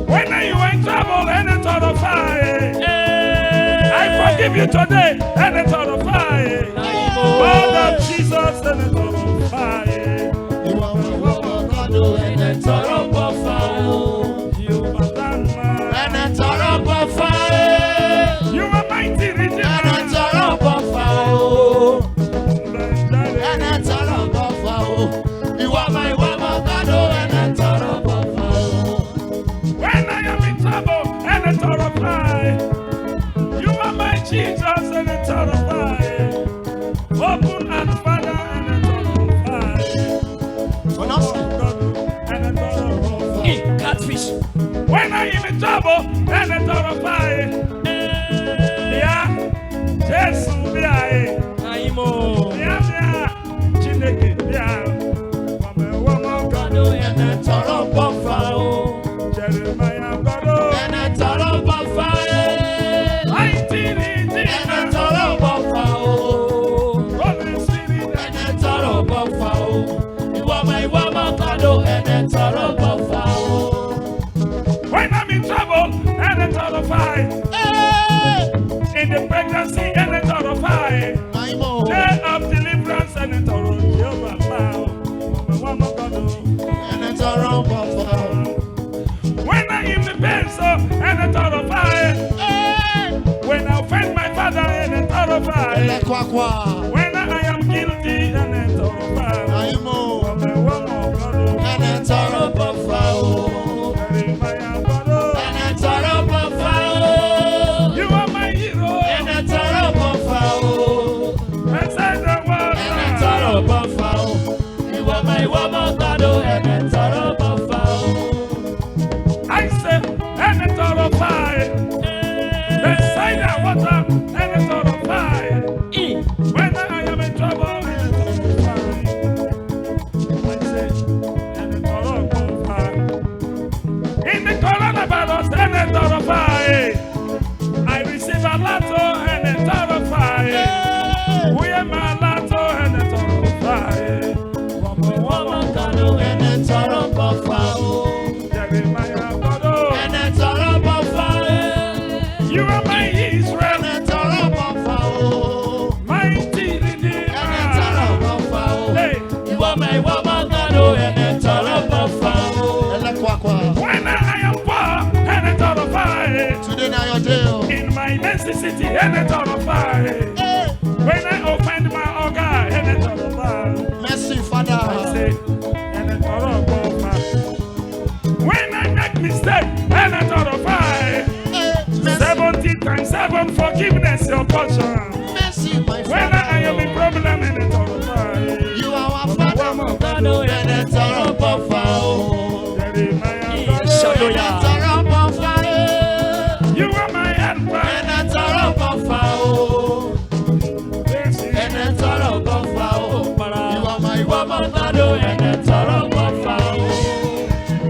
When are you in trouble and it's out of fire? I forgive you today and it's out of fire. Blood of Jesus and it's out of fire. You are my woman, God, and it's out of fire. You are man, and it's out of fire. You are mighty Redeemer, and it's out of fire. And it's out of fire. You are my woman, God, and it's out of fire. When I am in trouble and it's out of fire, you are my Jesus and it's out of fire. Open and Father and it's out of fire. And it's out of fire. Catfish. When I am in trouble and it's out of fire, yeah, Jesus, yeah, Aimo, yeah, Chineke, yeah. And it's out of fire. Jeremiah, God, and it's out of fire. Mighty Redeemer, and it's out of fire. Holy Spirit, and it's out of fire. You are my woman, God, and it's out of fire. When I'm in trouble, and it's out of fire. In the pregnancy, and it's out of fire. Day of deliverance, and it's out of Jehovah. And it's out of fire. Elekwa. When I am guilty and it's all fire. Aimo. One more God. And it's all about fire. And it's all about fire. You are my hero. And it's all about fire. Inside the world. And it's all about fire. You are my woman, God. And it's all about fire. I say, and it's all of fire. Inside the water, and it's all of fire. When I am in trouble, and it's all of fire. I say, and it's all of fire. In the coronavirus, and it's all of fire. I receive a lato, and it's all of fire. We are my lato, and it's all of fire. Woman, God. And it's all about fire. Jeremiah, God. And it's all about fire. You are my Israel, And it's all about fire. mighty Redeemer. And it's all about fire. Hey, You are my woman, God. And it's all about fire. Elekwa. when I am poor, and it's all of fire. Today now your day. In my necessity, and it's all of fire. Hey, When I offend my organ, and it's all of fire. mercy, I Father. say, and it's all of fire. When I make mistake, and it's all of fire. Hey, mercy, 70 times 7 forgiveness your portion. mercy, my When I am in Father. problem, and it's all of fire. You are our Father, God. And it's all about fire. Jeremiah, God. And it's all about fire. You are my helper. And it's all about fire. And it's all about fire. You are my woman, God. And it's all about fire.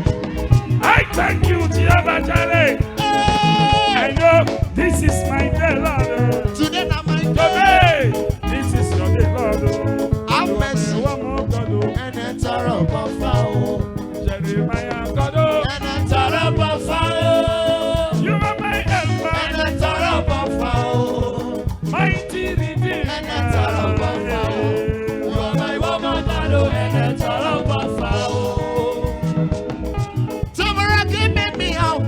I thank you, Jehovah Jireh. I know this is my day, Lord. Today now my day. Today, this is your day, Lord. Have mercy. One more God. And it's all about fire. Jeremiah, God. And it's all about fire. You are my And helper, it's all about fire. mighty Redeemer. And it's all about fire. You are my woman, God. And it's all about fire. Tomorrow give me out.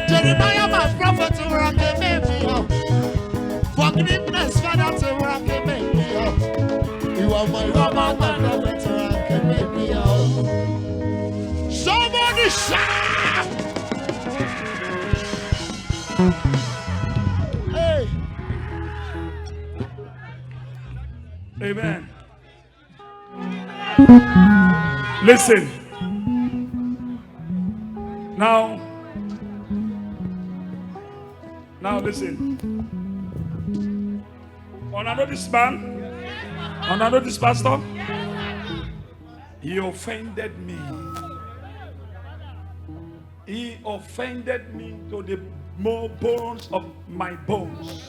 Jeremiah, my prophet, tomorrow give me out. Forgiveness, Father, tomorrow give me out. You are my woman, God. Tomorrow give me out. Somebody shout. Hey. Amen. Listen. Now listen. Honor this man. Honor this pastor. He offended me. He offended me to the more bones of my bones.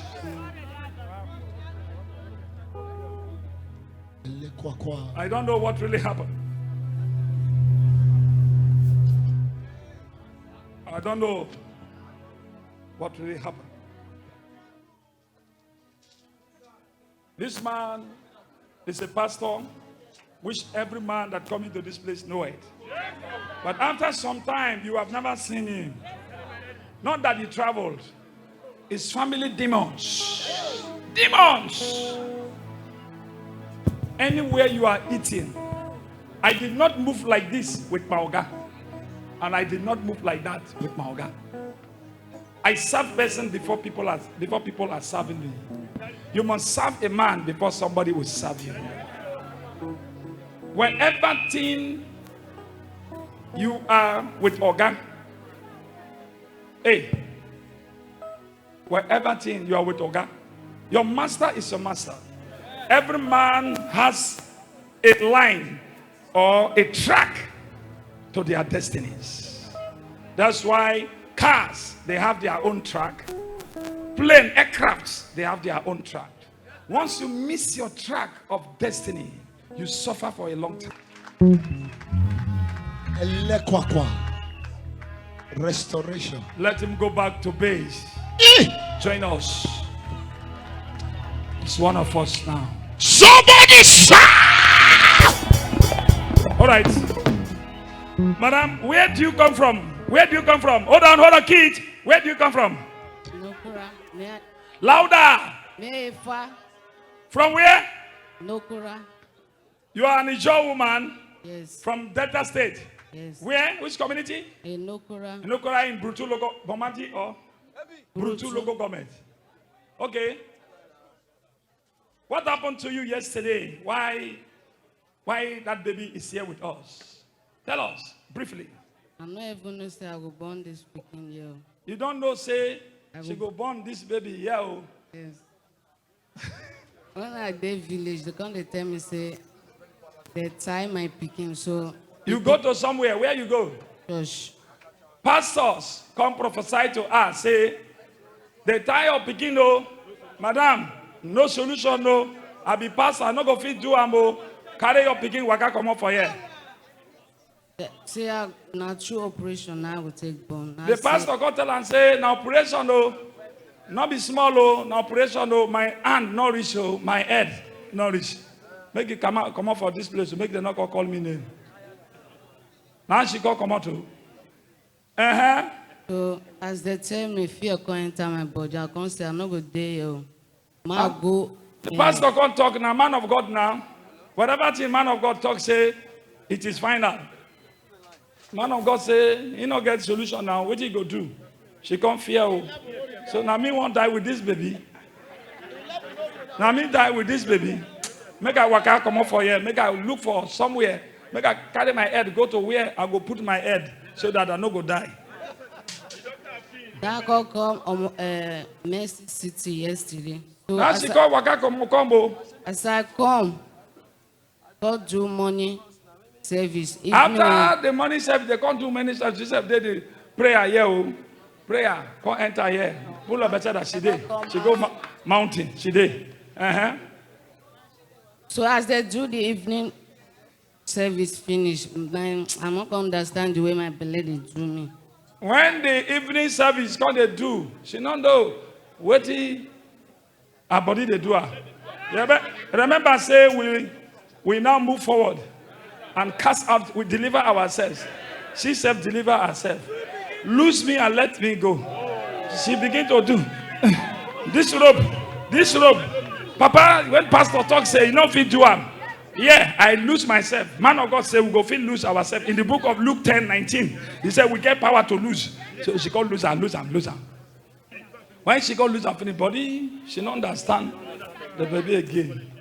I don't know what really happened. I don't know what really happened. This man is a pastor, which every man that comes into this place know it. But after some time, you have never seen him. Not that he traveled. His family demons. Demons. Anywhere you are eating. I did not move like this with my oga. And I did not move like that with my oga. I serve person before people are serving me. You must serve a man before somebody will serve you. Whenever thing you are with oga, hey, wherever thing you are with oga, your master is your master. Every man has a line or a track to their destinies. That's why cars, they have their own track. Plane, aircrafts, they have their own track. Once you miss your track of destiny, you suffer for a long time. Restoration. Let him go back to base. Join us. It's one of us now. Somebody shout! All right. Madam, where do you come from? Where do you come from? Hold on, kid. Where do you come from? Louder. From where? Nokura. You are an Ijaw woman Yes. from Delta State. Yes. Where? Which community? In Nokura. Nokora in Brutu local government or Brutu local government. Okay. What happened to you yesterday? Why that baby is here with us? Tell us briefly. I'm not even know say I will born this speaking here. You don't know, say she go born this baby here. Oh. Yes. When I dey village, they come they tell me say they tie my picking so You go to somewhere. Where you go? church. Pastors come prophesy to us. Say they tie your pikin. No, madam, no solution. No, I be pastor. I no go fit do am. Oh, carry your pikin waka come up for here. Say na true operation I will take born. The pastor come tell and say na operation. Oh, not be small. Oh, na operation. Oh, my hand no reach. Oh, my head no reach. Make it come out for this place. So make them not call me name. Now she come out too. So as they tell me fear come enter my body, I can't say I'm not good there. Yo. Ma go. The pastor can't talk now, man of God now. Whatever thing man of God talk, say it is final. Man of God say he no get solution now. What he go do? She can't fear. Oh. So now me won't die with this baby. Now me die with this baby. Make I walk out come up for here. Make I look for somewhere. Make I carry my head, go to where I go put my head so that I no go die. That girl come Mercy City yesterday. So Now she call waka combo. as I come, God do money service. If After the money service, they can't do many service. She said they the prayer here. Oh. Prayer, come enter here. Pull up better that she did. She go mountain. She did. So as they do the evening service finish, then I'm not gonna understand the way my belly they do me. When the evening service come they do, she don't know what her body they do her. Remember say we now move forward and cast out, we deliver ourselves. She self-deliver herself. Loose me and let me go. She begin to do this rope. Papa, when pastor talk say, you know fit do am. Yeah, I lose myself. Man of God say we go fit lose ourselves. In the book of Luke 10:19, he said we get power to lose. So she go lose am. When she go lose her feeling body, she don't understand the baby again.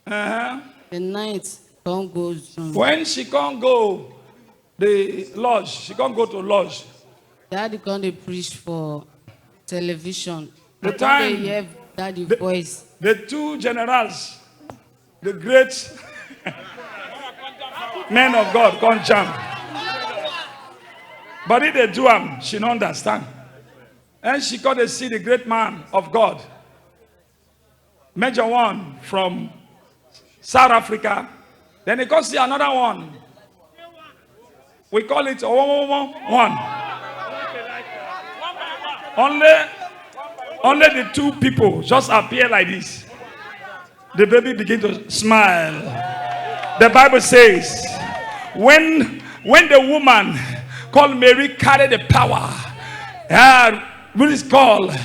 The night don't go soon. When she can't go the lodge, she can't go to lodge. Daddy come they preach for television. The I come time- they hear daddy voice. The two generals, the great men of God, come jump. But if they do them, she don't understand. And she got to see the great man of God, Major one from South Africa. Then they go see another one. We call it one. Only the two people just appear like this. The baby begin to smile. The Bible says, when the woman called Mary carried the power, what is called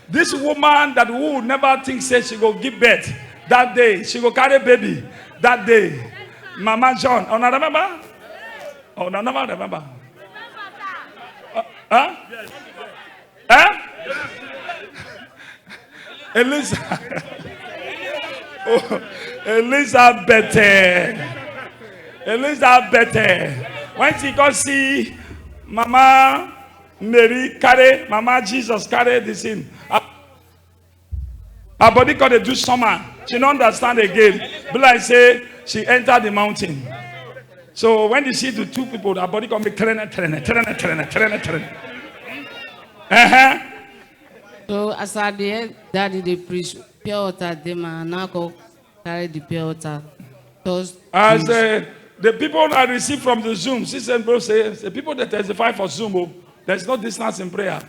this woman that who never think say she go give birth that day, she go carry baby that day. Mama John, oh, now remember? Oh, now never remember. Elizabeth. When she go see Mama Mary carry, Mama Jesus carry this in. Her body got to do summer. She don't understand again. But like say, she entered the mountain. So when they see the two people, her body can be training. So as I did, daddy they preach pure water, they man now go carry the pure water. As the people I receive from the Zoom, Sister Bro says, the people that testify for Zoom, there's no distance in prayer.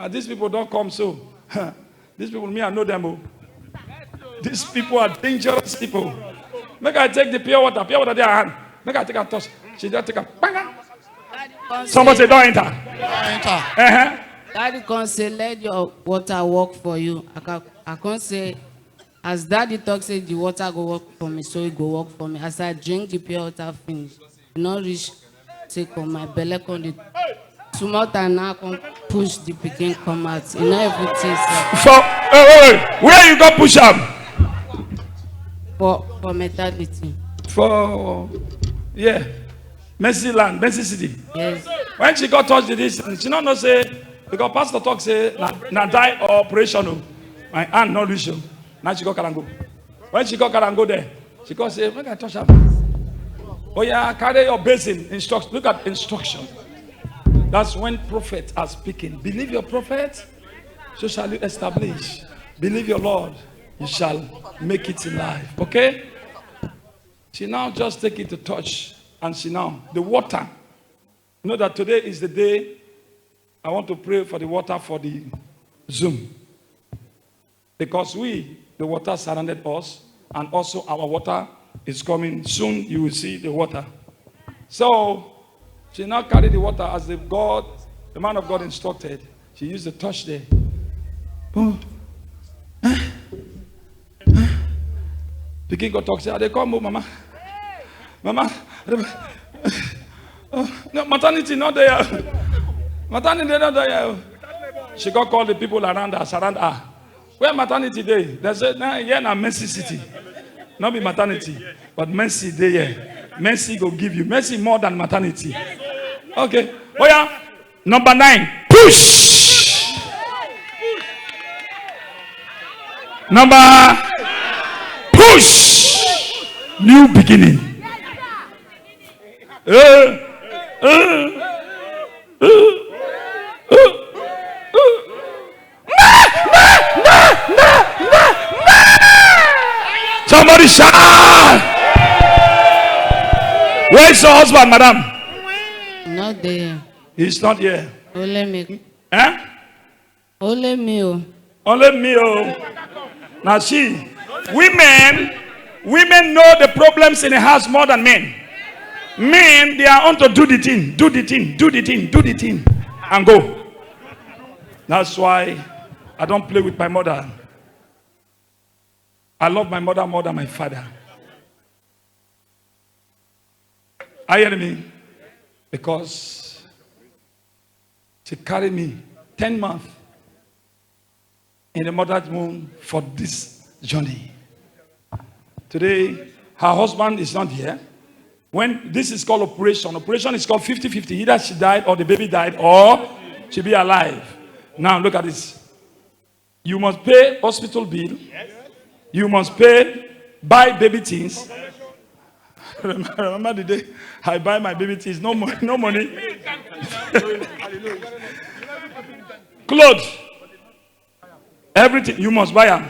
These people don't come so. These people, me, I know them. Oh. These people are dangerous people. Make I take the pure water in their hand. Make I take a touch. She just take a bang. Somebody say, don't enter. Daddy can't say, let your water work for you. I can't say, As daddy talk say the water go work for me, so it go work for me. As I drink the pure water finish, not reach take on my belly con the small time now come push the pikin come out. You know everything. For where you go push up? For maternity. For yeah, Mercy Land, Mercy City. Yes. When she got touched with this, she not know say because pastor talk say na die or operation. Oh. My hand not reach. Now she got Karango. When she got Karango there, she got say, "When I touch her, oh yeah, carry your basin." Instruction. Look at instruction. That's when prophets are speaking. Believe your prophet, so shall you establish. Believe your Lord, you shall make it in life. Okay? She now just take it to touch, and she now the water. You know that today is the day. I want to pray for the water for the Zoom, because the water surrounded us, and also our water is coming soon. You will see the water. So she now carried the water as the man of God instructed. She used the touch there. Oh. The king got talk. Say, they come home, mama. Mama. No, maternity not there. Maternity not there. She got call the people around her, surround her. Where maternity day? They said, nah, here na Mercy City. Not be maternity, but Mercy day here. Mercy go give you. Mercy more than maternity. Okay. Oh yeah. Number 9. Push. Number push. New beginning. Somebody shout. Where is your husband, madam? Not there. He's not here. Only me. Eh? Only me. Only me. Oh. Now see, women know the problems in the house more than men. Men, they are on to do the thing, and go. That's why I don't play with my mother. I love my mother more than my father. Are you hearing me? Because she carried me 10 months in the mother's womb for this journey. Today, her husband is not here. When this is called operation is called 50-50. Either she died or the baby died or she be alive. Now look at this. You must pay hospital bill. You must buy baby things. Remember the day I buy my baby things, no money. Clothes. Everything, you must buy them.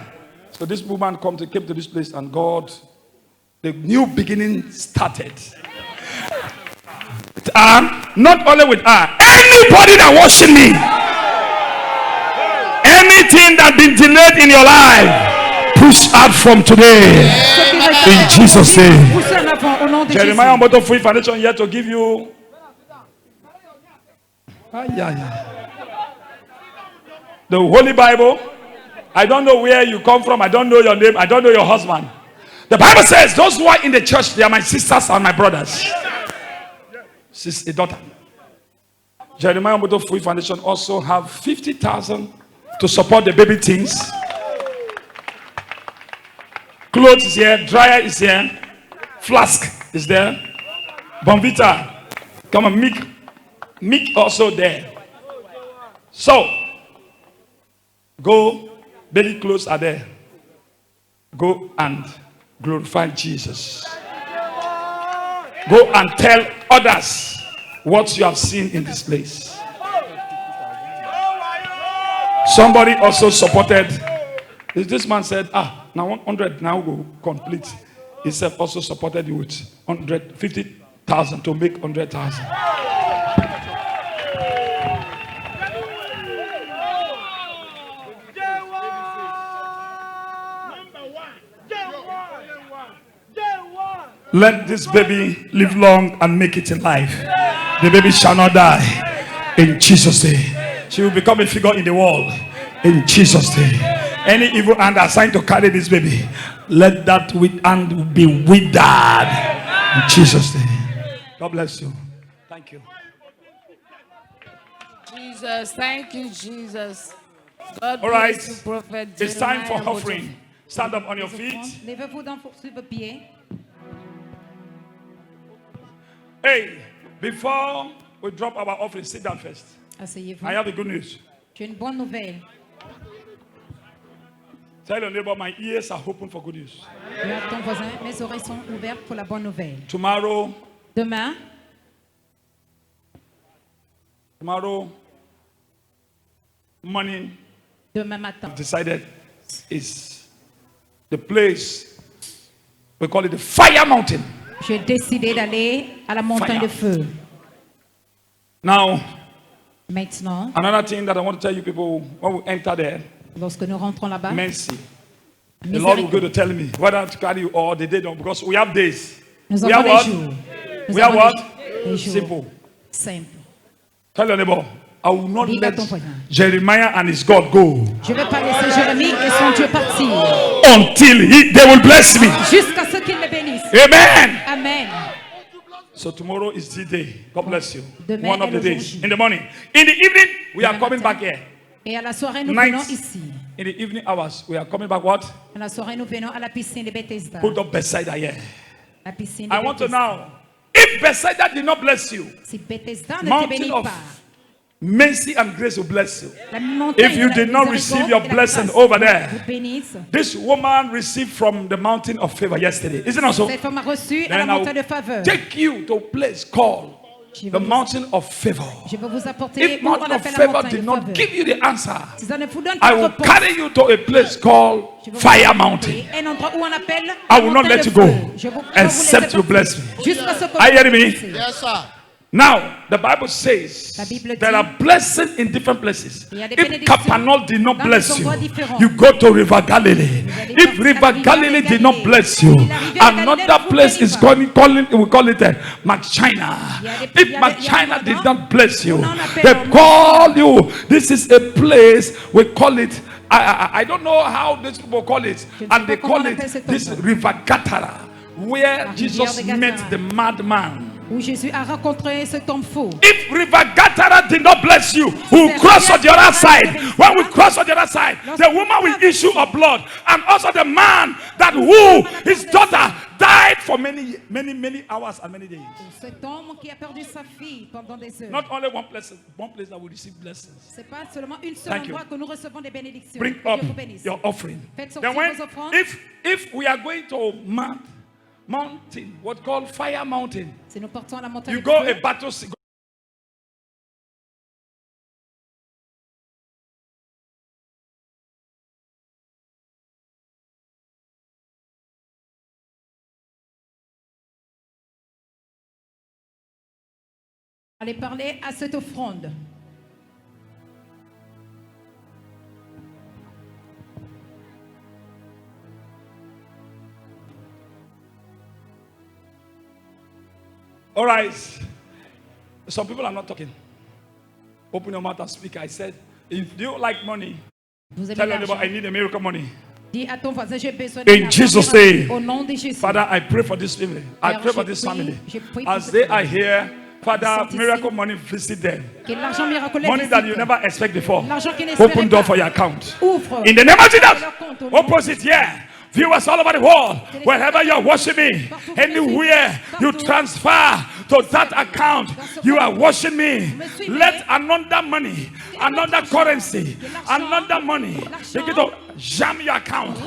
So this woman came to this place, and God, the new beginning started. Not only with her, anybody that watching me, anything that been delayed in your life, push out from today. In Jesus' name. Jeremiah Moto Free Foundation here to give you. The Holy Bible. I don't know where you come from. I don't know your name. I don't know your husband. The Bible says those who are in the church, they are my sisters and my brothers. She's a daughter. Jeremiah Moto Free Foundation also have 50,000 to support the baby things. Clothes is here, dryer is here, flask is there, Bonvita, come on, milk also there. So, go, baby clothes are there. Go and glorify Jesus. Go and tell others what you have seen in this place. Somebody also supported. This man said, now 100 now go complete. He said also supported you with 150,000 to make 100,000. Let this baby live long and make it in life. The baby shall not die. In Jesus' name. She will become a figure in the world. In Jesus' name. Any evil hand assigned to carry this baby, let that hand be withered in Jesus' name. God bless you. Thank you. Jesus, thank you, Jesus. God All right. bless you, Prophet It's time for Jeremiah offering. Stand up on your feet. Levez-vous sur vos pieds. Hey, before we drop our offering, sit down first. Asseyez-vous. I have a good news. J'ai une bonne nouvelle. Tell your neighbor, my ears are open for good news. Dis à ton voisin, mes oreilles sont ouvertes pour la bonne nouvelle. Tomorrow Demain morning, demain matin, decided is the place, we call it the fire mountain. j'ai décidé d'aller à la montagne Fire. de feu. Now, Maintenant, another thing that I want to tell you people, when we enter there, lorsque nous rentrons là-bas, mercy. The Lord will go miséricorde. to tell me whether to carry you or the day don't, because we have days. Nous We avons have des what? jours. Nous We have avons what? des jours Simple. simples. Tell your neighbor, I will not Dis à let ton voisin. Jeremiah and his God go Je ne vais pas laisser Jérémie et son Dieu partir until they will bless me. jusqu'à ce qu'il me bénisse. Amen. Amen. So tomorrow is the day. God bless you. Demain One of est the le days. jour J. In the morning. In the evening, we are Demain coming matin. back here. Et à la soirée, nous Night. venons ici. In the evening hours, we are coming back what? À la soirée, nous venons à la piscine de Bethesda. Put up Bethsaida here. La piscine de I want to Bethesda. know, if Bethsaida did not bless you, Si Bethesda ne te mountain bénit of pas, mercy and grace will bless you. la montagne If you de la did not miséricorde receive your et la blessing grâce over there, vous bénisse. This woman received from the mountain of favor yesterday. Isn't it so? Cette femme a reçu à la Then I montagne de will faveur. take you to a place called Je the vais vous- mountain of favor. Je vais vous apporter If où on mountain of appelle la favor montagne did de not faveur. give you the answer, Si ça ne vous donne I pas de will réponse, carry you to a place called je vais vous Fire apporter Mountain. un endroit où on appelle I la will not montagne let de you go feu. Je vais vous except laisser you partir bless me. jusqu'à ce que Are you hearing me? vous me Yes, sir. Now, the Bible says La Bible there dit- are blessings in different places. Il y a des If bénédictions Capernaum did not dans des bless you, endroits différents. you go to River Galilee. allez If partir à River la rivière Galilee de did not Galilée. bless you, Si la rivière de Galilée another ne vous place bénit is pas. we call it McChina. Il y a des- If il y a McChina un did endroit not bless you, où on appelle they un call you. This is a place we call it. I don't know how these people call it, Je ne sais and they pas comment call on it appelle cet this endroit. River Gatara, where rivière Jesus de Gatara. met the madman. où Jésus a rencontré cet homme faux. If River Gatara did not bless you, we will cross on the other side. When we cross on the other side, the woman will issue of blood, and also the man that who his daughter died for many hours and many days. Cet homme qui a perdu sa fille pendant des heures. Not only one place that will receive blessings. C'est pas seulement une seule Thank you. endroit que nous recevons des bénédictions. Bring Que up Dieu vous bénisse. your offering. Faites sortir Then when, vos offrandes. if we are going to mountain, what called Fire Mountain, Si nous portons à la montagne you de go feu, a battle. allez parler à cette offrande. All right. Some people are not talking. Open your mouth and speak. I said, if you like money, Vous aimez tell your neighbor, l'argent. I need a miracle money. Dis à ton voisin, j'ai besoin In d'argent Jesus' miracle. name. Au nom de Jésus. Father, I pray for this family. I Père, pray for je this prie- family. je prie pour As cette they are famille. here, Father, Ils sont miracle ici. money visit them. Que l'argent miraculeux Money that you visite. never expect before. L'argent qu'ils n'espéraient Open door pas. for your account. Ouvre. In the name of Jesus. leur compte au nom de Opposite here. Viewers all over the world, wherever you're watching me, anywhere you transfer to that account, you are watching me. Let another money, another currency, another money begin to jam your account,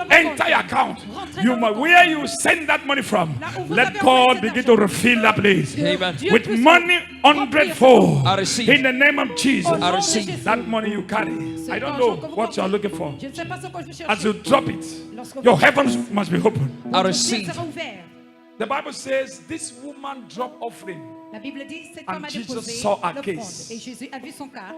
enter your account. You must, where you send that money from, let God begin to refill that place Amen. with money 100-fold. I receive. In the name of Jesus, Au nom de Jésus. that money you carry. I don't know what you're looking for. Je ne sais pas ce que je cherche. As you drop it, your heavens must be open. I Ciel receive. sera ouvert. The Bible says this woman dropped offering. La Bible dit, cette And femme a Jesus déposé saw her l'offrande. case. Et Jésus a vu son cas.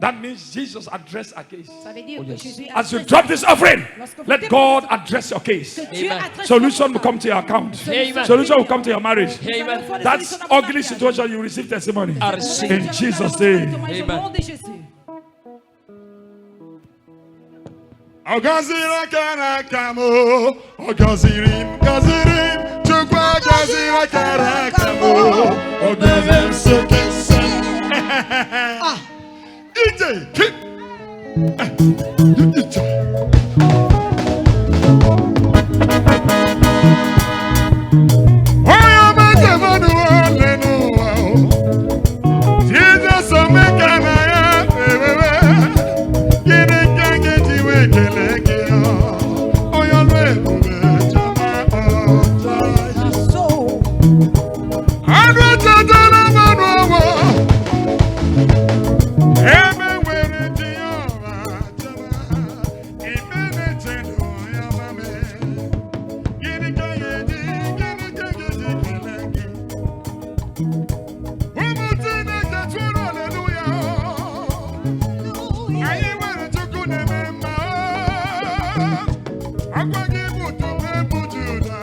That means Jesus addressed her case. Ça veut dire que Jésus a As you adressé- drop this offering, Lorsque vous let déposez God votre offrande, address your case. que Dieu Amen. adresse Solution votre will come to your account. Amen. Solution will come to your marriage. Amen. That's ugly situation, you receive testimony. I receive. In Jesus' name. Au nom de Jésus. Ọ gọziri akara aka m, ọ gọziri m, Chukwu agọziri akara aka m, ọ gọziri m sekese. Ije, ije. Onye ọma nke mmadụ ole n'ụwa, Jizọs omeka na ya ewewe. Gịnị ka m ga-eji wee kelee gị? Onye ọrụ ebube chọma ọcha ya. Anụ echetara mmanụ ọgwụ, ebe nwere di ya ọba chọma, ime na-eche n'ụwa ọma mee. Gịnị ka m ga-eji kelee gị? Ụmụ Chineke tụrụ aleluya. Anyị nwere Chukwu na-eme mma. Ọkwa gị bụ utubo ebu Juda.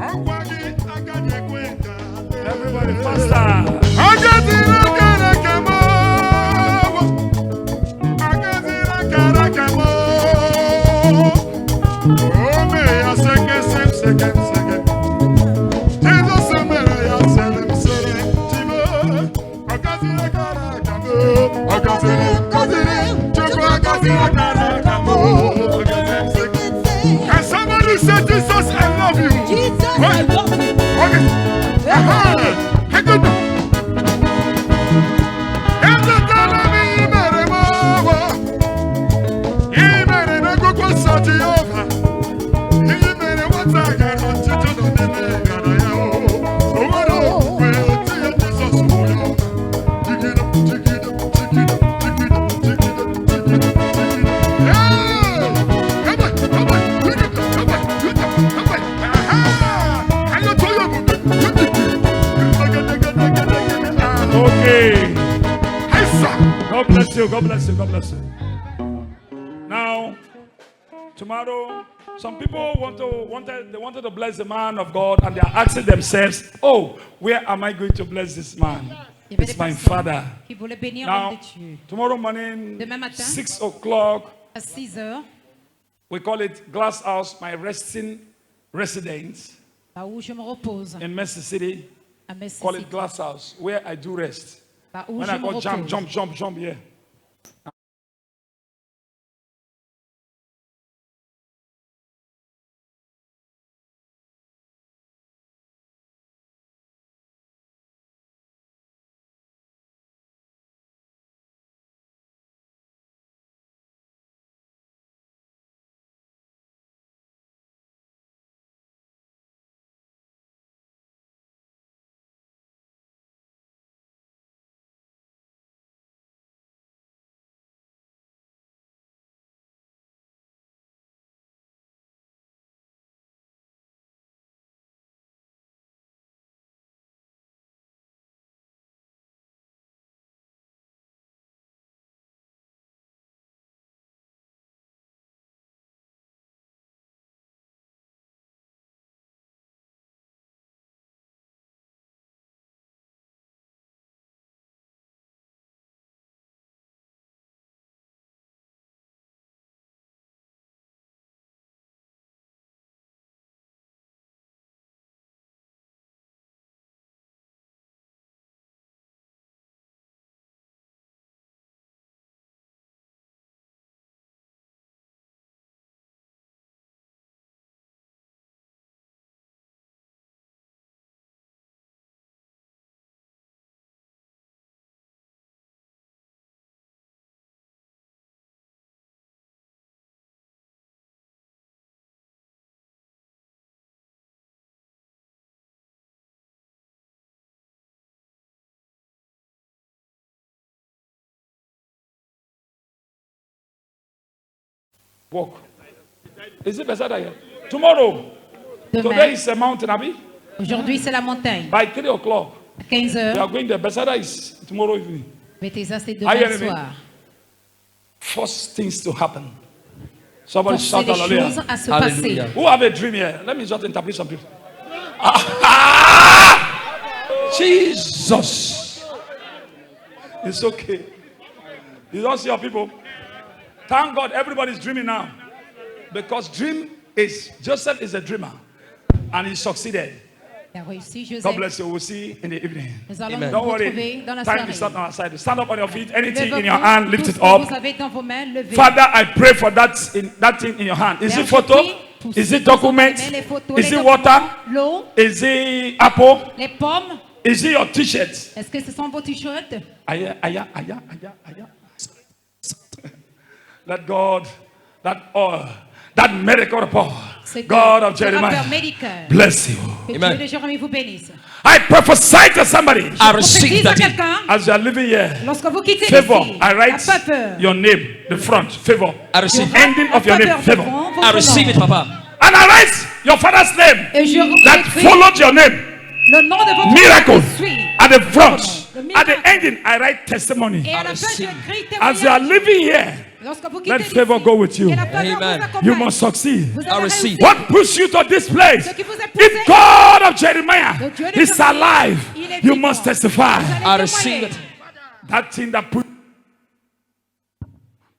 Ọkwa gị agaghị ekwe ka Everybody faster. agaziri akara aka m. Agaziri akara aka m. O mee ya sekesem sekem sekem. Jizọs mere ya selem selem. Chibo, ọ gọziri akara aka m. Ọ gọziri m, Chukwu agọziri akara aka m. Ọ gọziri m sekem. Can somebody say, Jesus, I love you? Jesus, I love you. Okay. Aha. Hey, good. Ezetala m ihe mere m ọgwụ. Ihe mere na akwụkwọ nsọ Jehova. Ihe mere nwata gara ọchịchị nọ n'ime gara ya o. O nwere okwukwe otu ya Jizọs bụ ya ọma. Jigide, jigide, jigide, jigide, jigide, jigide, jigide. Hey! Come on, come on. Jigide, come on, jigide, come on. Aha! Anyị tụọ ya omume. Jigide. Okay. Hey, sir. God bless you. God bless you. God bless you. Now, tomorrow, some people wanted to bless the man of God, and they are asking themselves, "Oh, where am I going to bless this man? Il y avait It's des my personnes father." qui voulaient bénir l'homme Now, de Dieu. tomorrow morning, Demain matin. 6 o'clock, À 6 heures, we call it Glass House, my resting residence là où je me repose, in Messi City. à Call Mississippi, it Glass House, where I do rest. là où When je I me go repose. jump here. Walk. Is it Bethesda here? Tomorrow. Today Demain, is a mountain, Abi. aujourd'hui c'est la montagne. By 3 o'clock, À 15 we heures, are going there. Bethesda is tomorrow evening. Bethesda c'est Are you demain hearing me? soir. First things to happen. Somebody Forcer shout les choses hallelujah. à se passer. Hallelujah. Who have a dream here? Let me just interpret some people. Jesus. It's okay. You don't see your people. Thank God everybody's dreaming now. Because Joseph is a dreamer. And he succeeded. Il a réussi, Joseph. God bless you. We'll see you in the evening. Nous allons Don't nous worry. retrouver dans la Time is soirée. not on our side. Stand up on your feet. Anything in Levez-vous, your hand, lift tout it ce que up. vous avez dans vos mains, levez. Father, I pray for that thing in your hand. Is Père, it je photo? prie pour Is ceux it qui sont dans document? les mains, les photos, Is les it documents, water? l'eau, Is it apple? les pommes. Is it your t-shirt? Est-ce que ce sont vos t-shirts? Aya. Let God, that oil, that miracle power, C'est God of ce rappeur Jeremiah, médical. bless you. Que Amen. Dieu de Jérémie vous bénisse. I prophesy to somebody I receive Prophétise à that. quelqu'un, as you are living here. lorsque vous quittez Favor. ici, I write n'ayez pas peur. your name, the front. Favor. I receive it. Ending of your name. Favor. I receive it, Papa. And I write your father's name Et je that écris followed your name. le nom de votre Miracle. père qui suit. At the front. Le At the miracle. ending, I write testimony. Et à la fin, receive. j'écris As you are témoignage. living here, Lorsque vous let quittez favor d'ici, go with you. que la faveur Amen. vous accompagne. You must succeed. Vous I allez receive. réussir. What pushed you to this place? Ce qui vous a poussé, If God of Jeremiah le Dieu de is Jérémie, alive, il est you vivant. must testify. Vous allez I témoigner. receive it. That thing that put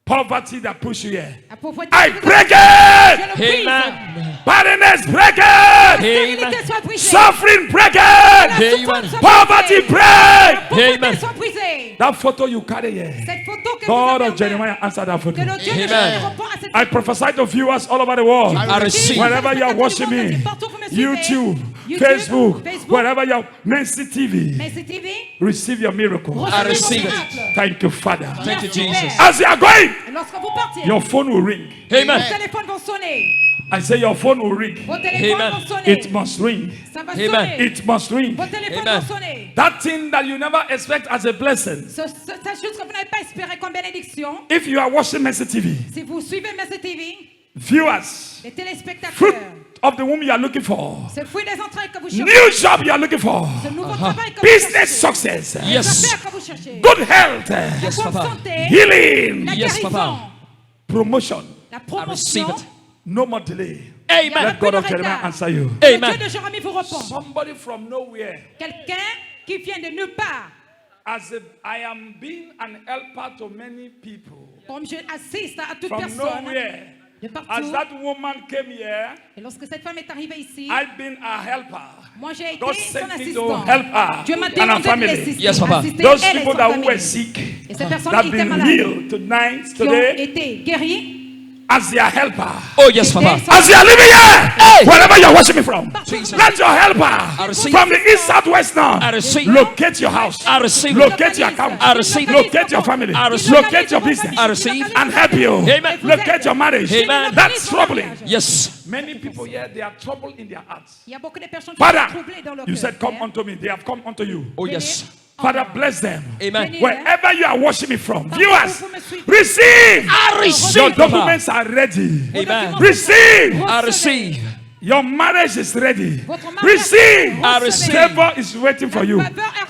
poverty that push you here. La pauvreté I qui vous break a- it. Je le brise. Amen. Barrenness, break it. Amen. Stérilité soit brisée. Suffering, break La it. souffrance soit Poverty, brisée. break. Pauvreté Amen. soit brisée. That photo you carry here. Cette photo que God vous of avez en main, Jeremiah answer that photo. que le Dieu de Amen. Jérémie répond à cette I prophesy to viewers all over the world. I receive. Wherever you are watching me, YouTube, Facebook, wherever you are, Mercy TV, Mercy TV, receive your miracle. I receive it. Thank you, Father. Thank you, Jesus. As you are going, Et lorsque vous partez, your phone will ring. Amen. vos téléphones vont sonner. I say your phone will ring. Vos téléphones Amen. vont sonner. It must ring. Ça va Amen. sonner. It must ring. Vos téléphones Amen. vont sonner. That thing that you never expect as a blessing. Cette chose que vous n'avez pas espérée comme bénédiction, If you are watching Mercy TV, si vous suivez Mercy TV, viewers, les téléspectateurs, fruit of the womb you are looking for, ce fruit des entrailles que vous cherchez, new job you are looking for, ce nouveau travail que vous business cherchez, success, les Yes. affaires que vous cherchez, good health, la Yes, bonne Papa. santé, healing, la Yes, guérison, Papa. promotion. la receive promotion. it. No more delay. Amen. Let God of Jeremiah answer you. Le Amen. Dieu de Jérémie vous répond. Somebody from nowhere. Quelqu'un qui vient de nulle part, As if I am being an helper to many people. comme je assiste à toute From personne, nowhere. de As partout. that woman came here, Et lorsque cette femme est arrivée ici, I've been a helper. moi j'ai été God son sent me to assistant. help her Dieu m'a and her demandé de family. l'assister. Yes, Papa. assister Those elle et people son that famille. were sick, Et ces personnes that qui have étaient been malades, healed tonight, qui ont today, été guéries, as their helper. Oh, yes, Papa. As you are living here, Hey. wherever you are watching me from, Jesus. let your helper receive from the east, south, west, north I receive. locate your house, I receive. locate your account, I receive. locate your family, I receive. locate your business, I receive. and help you. Amen. Locate your marriage. Amen. That's troubling. Yes. Many people here, they are troubled in their hearts. il y a beaucoup de personnes qui sont Father, troublées dans leur you cœur. said, come Père. unto me. They have come unto you. Oh, yes. Father, bless them. Amen. Wherever you are watching me from, Partout viewers, où vous me suivez. receive. I receive, Your Papa. documents are ready. Amen. Receive. I receive. Your marriage is ready. Votre mariage Receive. est I receive. Favor is waiting for you.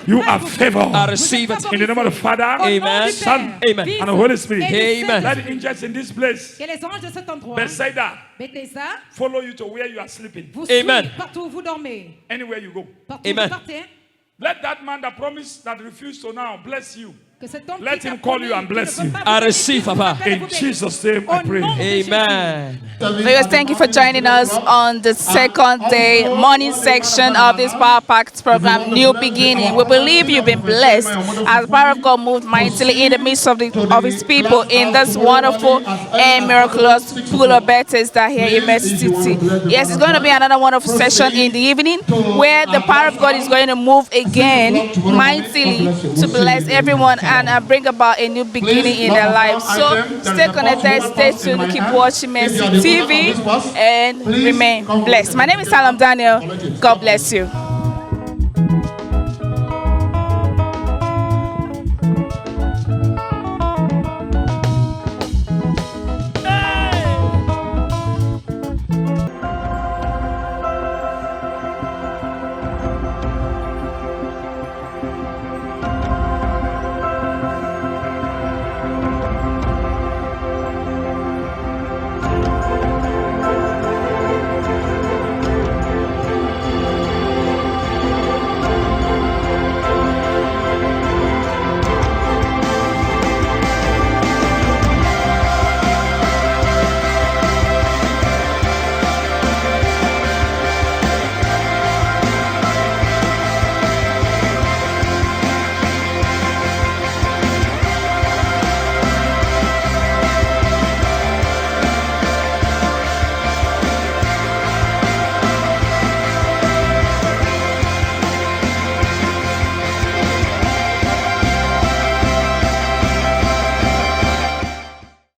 You are favor. I receive it. In the name of the Father, Amen. Son, Amen. and the Holy Spirit. Amen. Let the angels in this place, Que les anges de cet endroit, Bethsaida, Bethesda, follow you to where you are sleeping. vous Amen. suivent partout où vous dormez. Anywhere you go. Partout où Amen. vous partez, Let that man that promised, that refused to now, bless you. que cet homme Let qui t'a him call promis you and qu'il ne bless peut you. pas vous I bénir, receive, qu'il vous Papa. appelle et In vous bénir. Jesus' name I Au pray. nom de Jésus. Amen. Viewers, thank you for joining us on the second day morning section of this Power Packed program, New Beginning. We believe you've been blessed as the power of God moved mightily in the midst of His people in this wonderful and miraculous pool of Bethesda here in Mercy City. Yes, it's going to be another wonderful session in the evening where the power of God is going to move again mightily to bless everyone and bring about a new beginning in their lives. So stay connected, stay tuned, keep watching Mercy TV and remain blessed. My name is Salam Daniel. God bless you.